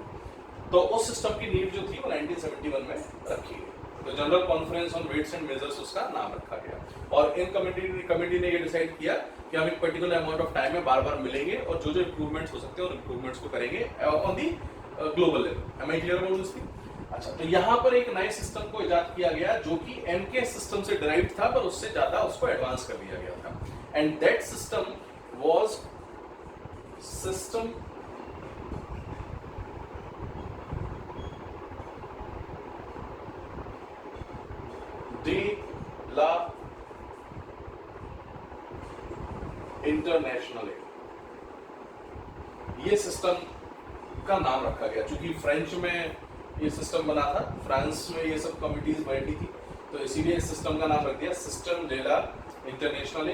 तो उस सिस्टम की नींव जो थी वो 1971 में रखी गई। तो general conference on weights and measures उसका नाम रखा गया, और इन कमेटी ने ये डिसाइड किया कि हम एक पर्टिकुलर अमाउंट ऑफ टाइम में बार बार मिलेंगे और जो जो इंप्रूवमेंट्स हो सकते हैं उन इंप्रूवमेंट्स को करेंगे on the global level. Am I clear about this thing? अच्छा, तो यहाँ पर एक नए सिस्टम को इजाद किया गया जो कि एमके सिस्टम से डिराइव्ड था, पर उससे ज्यादा उसको एडवांस कर दिया गया था। And that system was system de la international. ये सिस्टम का नाम रखा गया क्योंकि फ्रेंच में ये सिस्टम बना था, फ्रांस में ये सब कमिटीज बैठी थी, तो इसीलिए इस सिस्टम का नाम रख दिया सिस्टम डे ला इंटरनेशनल,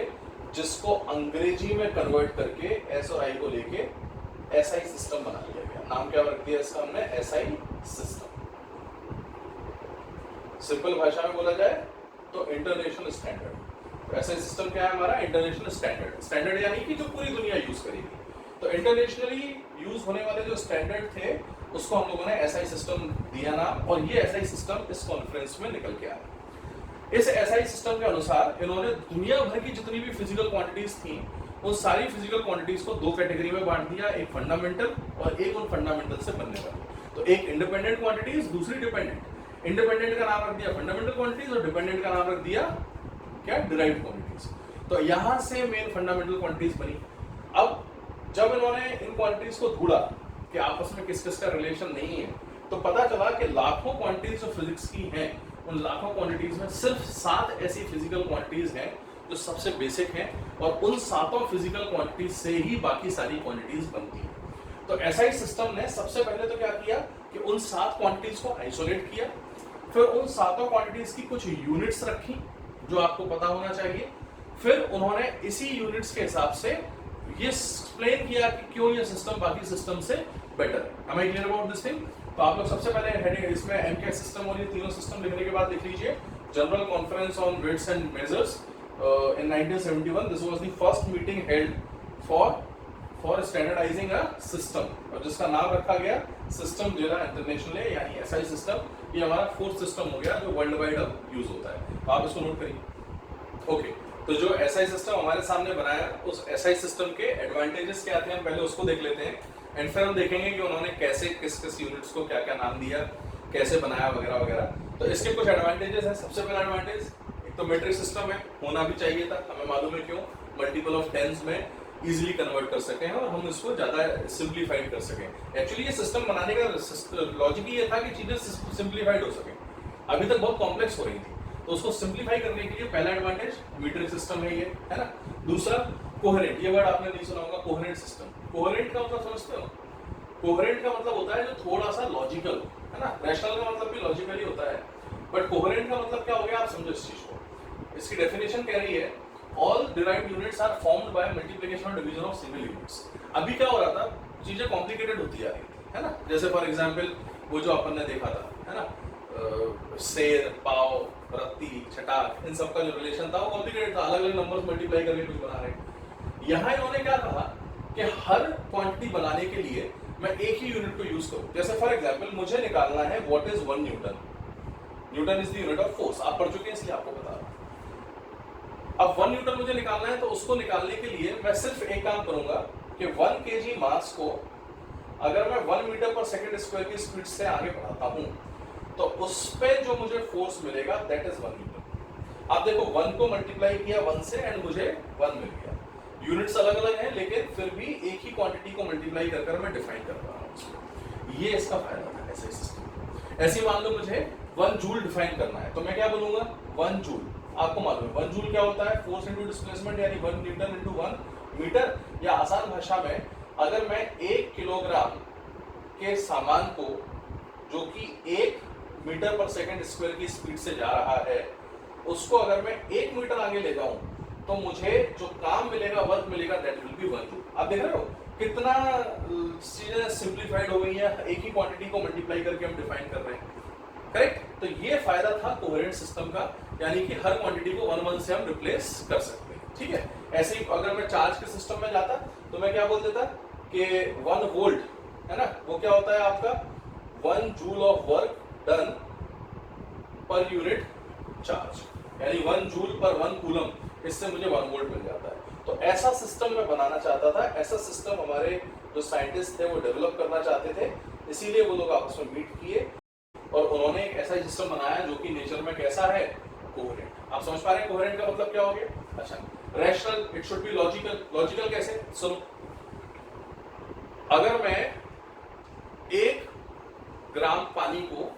जिसको अंग्रेजी में कन्वर्ट करके एस और आई को लेके एसआई सिस्टम बना दिया गया। नाम क्या रख दिया इसका हमने? SI system. सिंपल भाषा में बोला जाए तो इंटरनेशनल स्टैंडर्ड। तो एसआई सिस्टम क्या है हमारा? International standard. स्टैंडर्ड यानी कि जो पूरी दुनिया यूज करेगी। तो इंटरनेशनली यूज होने वाले जो स्टैंडर्ड थे उसको हम लोगों ने एसआई सिस्टम दिया नाम, और ये एसआई सिस्टम इस कॉन्फ्रेंस में निकल के आया। इस एसआई सिस्टम के अनुसार इन्होंने दुनिया भर की जितनी भी फिजिकल क्वांटिटीज थी उन सारी फिजिकल क्वांटिटीज को दो कैटेगरी में बांट दिया, एक फंडामेंटल और एक उन फंडामेंटल से बनने वाली। तो एक इंडिपेंडेंट क्वांटिटीज, दूसरी डिपेंडेंट। इंडिपेंडेंट का नाम रख दिया फंडामेंटल क्वांटिटीज और डिपेंडेंट का नाम रख दिया क्या? Derived quantities. तो यहां से मेन फंडामेंटल क्वांटिटीज बनी। अब जब इन्होंने इन क्वांटिटीज को ढूंढा कि आपस में किस किस का रिलेशन नहीं है, तो पता चला कि लाखों क्वांटिटीज जो फिजिक्स की हैं, उन लाखों क्वांटिटीज में सिर्फ 7 ऐसी फिजिकल क्वांटिटीज हैं जो सबसे बेसिक हैं, और उन 7 फिजिकल क्वांटिटीज से ही बाकी सारी क्वांटिटीज बनती हैं। तो एसआई सिस्टम ने सबसे पहले तो क्या किया कि उन 7 क्वांटिटीज को आइसोलेट किया, फिर उन 7 क्वांटिटीज की कुछ यूनिट्स रखी जो आपको पता होना चाहिए, फिर उन्होंने इसी यूनिट्स के हिसाब से ये एक्सप्लेन किया कि क्यों ये सिस्टम बाकी सिस्टम से बेटर है। Am I clear about this thing? तो आप लोग सबसे पहले हेडिंग इसमें एमके सिस्टम और ये तीनों सिस्टम लिखने के बाद लिख लीजिए general conference on weights and measures in 1971. This was the first meeting held for standardizing a system, और जिसका नाम रखा गया सिस्टम डे ला इंटरनेशनल, यानी एसआई सिस्टम। ये हमारा 4th सिस्टम हो गया जो वर्ल्ड वाइड अब यूज होता है। आप इसको नोट करिए। ओके, तो जो एसआई सिस्टम हमारे सामने बनाया, उस एसआई सिस्टम के एडवांटेजेस क्या आते हैं हम पहले उसको देख लेते हैं, एंड फिर हम देखेंगे कि उन्होंने कैसे किस किस यूनिट्स को क्या क्या नाम दिया, कैसे बनाया वगैरह वगैरह। तो इसके कुछ एडवांटेजेस हैं। सबसे पहला एडवांटेज, एक तो मेट्रिक सिस्टम है, होना भी चाहिए था, हमें मालूम है क्यों, मल्टीपल ऑफ टेंस में इजीली कन्वर्ट कर सकें और हम इसको ज्यादा सिंप्लीफाइड कर सकें। एक्चुअली ये सिस्टम बनाने का लॉजिक ये था कि चीजें सिंप्लीफाइड हो सकें, अभी तक बहुत कॉम्प्लेक्स हो रही थी, तो उसको सिंप्लीफाई करने के लिए पहला एडवांटेज मीट्रिक सिस्टम है ये, है ना। दूसरा कोहेरेंट, ये वर्ड आपने नहीं सुना होगा, कोहेरेंट सिस्टम। कोहेरेंट का मतलब समझते हो? कोहेरेंट का मतलब होता है जो थोड़ा सा लॉजिकल, है ना। रैशनल का मतलब भी लॉजिकली होता है, बट कोहेरेंट का मतलब क्या हो गया, आप समझो इस चीज को। इसकी डेफिनेशन कह रही है all derived units are formed by multiplication और डिवीजन ऑफ सिंगल यूनिट्स। अभी क्या हो रहा था, चीजें कॉम्प्लिकेटेड होती जा रही थी, है ना। जैसे फॉर एग्जांपल वो जो अपन ने देखा था, है ना, शेर, पाव, रत्ती, छटाक, इन सब का जो रिलेशन था वो कॉम्प्लिकेटेड था, अलग अलग नंबर्स मल्टीप्लाई करके कुछ बना रहे। यहाँ इन्होंने क्या कहा कि हर क्वांटिटी बनाने के लिए मैं एक ही यूनिट को यूज करूं। जैसे फॉर एग्जांपल मुझे निकालना है what is 1 Newton. Newton is the unit of force, आप पढ़ चुके हैं इसलिए आपको बता रहा हूं। अब 1 न्यूटन मुझे निकालना है, तो उसको निकालने के लिए मैं सिर्फ एक काम करूंगा कि 1 kg मास को अगर मैं 1 मीटर पर सेकंड स्क्वायर की स्पीड से आगे बढ़ाता हूं तो उस पे जो मुझे फोर्स मिलेगा दैट इज 1 न्यूटन। आप देखो 1 को मल्टीप्लाई किया 1 से एंड मुझे 1 मिल गया। यूनिट्स अलग अलग हैं लेकिन फिर भी एक ही क्वांटिटी को मल्टीप्लाई कर कर मैं डिफाइन कर रहा हूं उसको। ये इसका फायदा था ऐसे सिस्टम। ऐसे मान लो मुझे 1 जूल डिफाइन करना है, तो मैं क्या बोलूंगा 1 जूल। आपको मालूम है 1 जूल क्या होता है, फोर्स इनटू डिस्प्लेसमेंट, यानी 1 न्यूटन इनटू 1 मीटर। या आसान भाषा में अगर मैं 1 किलोग्राम के सामान को जो कि 1 मीटर पर सेकंड स्क्वायर की स्पीड से जा रहा है उसको अगर मैं 1 मीटर आगे ले जाऊं तो मुझे जो काम मिलेगा, वर्क मिलेगा, दैट विल बी 1 जूल। आप देख रहे हो कितना चीजें सिंप्लीफाइड हो गई है, एक ही क्वांटिटी को मल्टीप्लाई करके हम डिफाइन कर रहे हैं, करेक्ट। तो ये फायदा था कोहेरेंट सिस्टम का, यानी कि हर क्वांटिटी को 1 से हम रिप्लेस कर सकते हैं, ठीक है। ऐसे ही अगर मैं चार्ज के सिस्टम में जाता तो मैं क्या बोल देता कि 1 वोल्ट, है ना, वो क्या होता है आपका 1 joule of work done per unit charge, यानी 1 जूल पर 1 कूलम, इससे मुझे 1 वोल्ट मिल जाता है। तो ऐसा सिस्टम मैं बनाना चाहता था, ऐसा सिस्टम हमारे जो साइंटिस्ट थे वो डेवलप करना चाहते थे, इसीलिए वो लोग आपस में मीट किए और उन्होंने एक ऐसा सिस्टम बनाया जो कि नेचर में कैसा है, कोहेरेंट। आप समझ पा रहे हैं कोहेरेंट का मतलब क्या हो गया। अच्छा, rational, it should be logical. Logical कैसे, सुनो, अगर मैं 1 ग्राम पानी को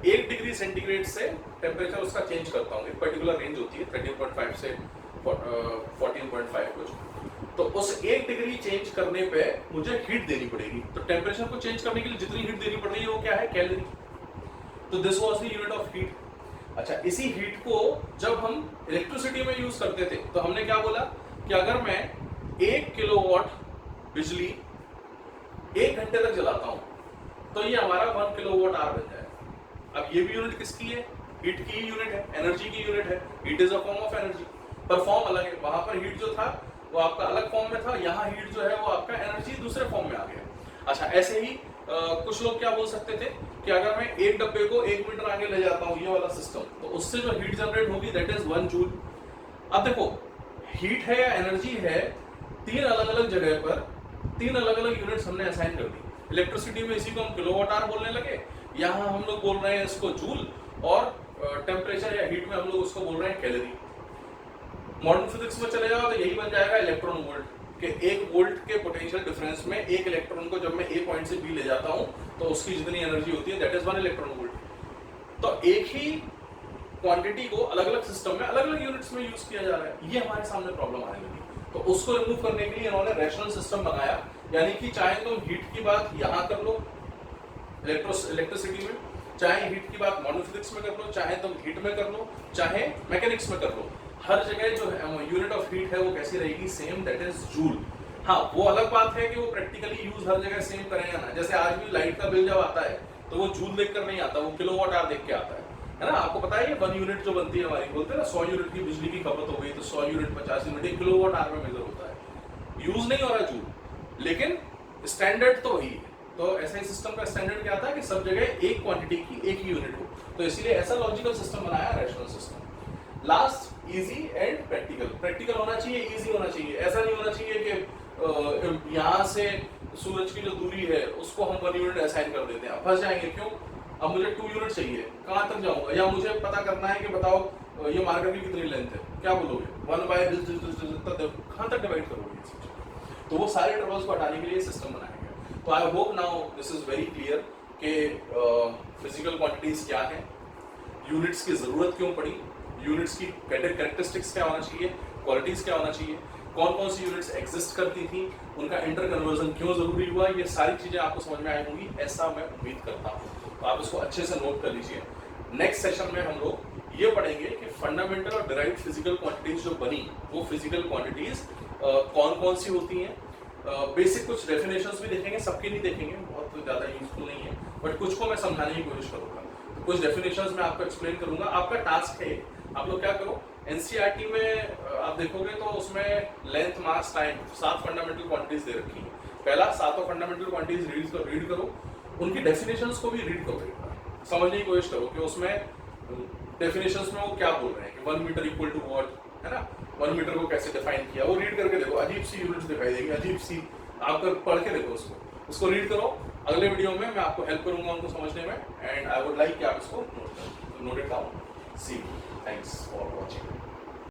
1 डिग्री सेंटीग्रेड से टेम्परेचर उसका चेंज करता हूँ, एक पर्टिकुलर रेंज होती है 13.5 से 14.5 कुछ, तो उस 1 डिग्री चेंज करने पे मुझे हीट देनी पड़ेगी। तो टेम्परेचर को चेंज करने के लिए जितनी हीट देनी पड़ रही है वो क्या है, कैलोरी। तो this was the unit of heat. अच्छा, इसी हीट को जब हम इलेक्ट्रिसिटी में यूज करते थे तो हमने क्या बोला कि अगर मैं 1 किलोवाट बिजली 1 घंटे तक जलाता हूं तो ये हमारा 1 किलोवाट आवर बन जाएगा। अब ये भी यूनिट किसकी है, हीट की यूनिट है, एनर्जी की यूनिट है। Heat is a form of energy, पर फॉर्म अलग है। वहां पर हीट जो था वो आपका अलग फॉर्म में था, यहाँ हीट जो है वो आपका एनर्जी दूसरे फॉर्म में आ गया। अच्छा, ऐसे ही कुछ लोग क्या बोल सकते थे कि अगर मैं 1 डब्बे को 1 मीटर आगे ले जाता हूँ, ये वाला सिस्टम, तो उससे जो हीट जनरेट होगी दैट इज 1 जूल। अब देखो हीट है या एनर्जी है, 3 अलग अलग जगह पर 3 अलग अलग यूनिट्स हमने असाइन कर दी। इलेक्ट्रिसिटी में इसी को हम किलोवाट आवर बोलने लगे, यहाँ हम लोग बोल रहे हैं इसको जूल, और टेम्परेचर या हीट में हम लोग उसको बोल रहे हैं कैलोरी। मॉडर्न फिजिक्स में चले जाओ तो यही बन जाएगा इलेक्ट्रॉन वोल्ट, कि 1 वोल्ट के पोटेंशियल डिफरेंस में 1 इलेक्ट्रॉन को जब मैं ए पॉइंट से बी ले जाता हूं तो उसकी जितनी एनर्जी होती है दैट इज 1 इलेक्ट्रॉन वोल्ट। तो एक ही क्वांटिटी को अलग अलग सिस्टम में अलग अलग यूनिट्स में यूज किया जा रहा है, ये हमारे सामने प्रॉब्लम आने लगी। तो उसको रिमूव करने के लिए इन्होंने रैशनल सिस्टम बनाया, यानी कि चाहे तुम हीट की बात यहाँ कर लो इलेक्ट्रिसिटी में, चाहे हीट की बात मॉडर्न फिजिक्स में कर लो, चाहे तुम हीट में कर लो, चाहे मैकेनिक्स में कर लो, हर जगह जो यूनिट ऑफ हीट है वो कैसी रहेगी, सेम, दैट इज जूल। हाँ, वो अलग बात है कि वो प्रैक्टिकली यूज हर जगह सेम करेगा ना। जैसे आज भी लाइट का बिल जब आता है तो वो जूल देखकर नहीं आता, वो किलोवाट आवर देख के आता है ना। आपको पता है ये 1 यूनिट जो बनती है हमारी, बोलते हैं ना 100 यूनिट की बिजली की खपत हो गई तो 100 यूनिट 50 यूनिट 1 किलोवाट आवर में मेजर होता है। यूज नहीं हो रहा जूल, लेकिन स्टैंडर्ड तो वही है। तो ऐसा ही सिस्टम का स्टैंडर्ड क्या था कि सब जगह एक क्वांटिटी की एक ही यूनिट हो, तो इसलिए ऐसा लॉजिकल सिस्टम बनाया rational system. Last, easy and practical. Practical होना चाहिए, इजी होना चाहिए। ऐसा नहीं होना चाहिए कि यहाँ से सूरज की जो दूरी है उसको हम 1 यूनिट असाइन कर देते हैं, फंस जाएंगे। क्यों, अब मुझे 2 यूनिट चाहिए, कहाँ तक जाऊंगा, या मुझे पता करना है कि बताओ ये मार्कर की कितनी लेंथ है, क्या बोलोगे 1/, कहाँ तक डिवाइड करोगे। तो वो सारे ट्रबल्स को हटाने के लिए सिस्टम बनाया गया। तो I hope now this is very clear कि फिजिकल क्वांटिटीज क्या है, यूनिट्स की जरूरत क्यों पड़ी, यूनिट्स की कैरेक्टरिस्टिक्स क्या होना चाहिए, क्वालिटीज क्या होना चाहिए, कौन कौन सी यूनिट्स एग्जिस्ट करती थी, उनका इंटर कन्वर्जन क्यों जरूरी हुआ, ये सारी चीजें आपको समझ में आई होंगी, ऐसा मैं उम्मीद करता हूँ। तो आप इसको अच्छे से नोट कर लीजिए। नेक्स्ट सेशन में हम लोग ये पढ़ेंगे कि फंडामेंटल और डिराइव्ड फिजिकल क्वांटिटीज जो बनी वो फिजिकल क्वांटिटीज कौन कौन सी होती हैं। बेसिक कुछ डेफिनेशंस भी देखेंगे, सबके नहीं देखेंगे, बहुत ज़्यादा यूजफुल नहीं है, बट कुछ को मैं समझाने की कोशिश करूंगा। तो कुछ डेफिनेशंस मैं आपको एक्सप्लेन करूंगा। आपका टास्क है, आप लोग क्या करो, एनसीईआरटी में आप देखोगे तो उसमें लेंथ, मास, टाइम 7 फंडामेंटल क्वांटिटीज दे रखी है। पहला 7 फंडामेंटल क्वांटिटीज रीड करो, उनकी डेफिनेशंस को भी रीड करो, एक बार समझने की कोशिश करो कि उसमें डेफिनेशंस में वो क्या बोल रहे हैं कि 1 मीटर इक्वल टू व्हाट, है ना, 1 मीटर को कैसे डिफाइन किया, वो रीड करके देखो। अजीब सी यूनिट्स दिखाई देगी, अजीब सी, आप पढ़ के देखो उसको रीड करो। अगले वीडियो में मैं आपको हेल्प करूंगा उनको समझने में, एंड आई वुड लाइक कि आप इसको note it down. See you, thanks for watching.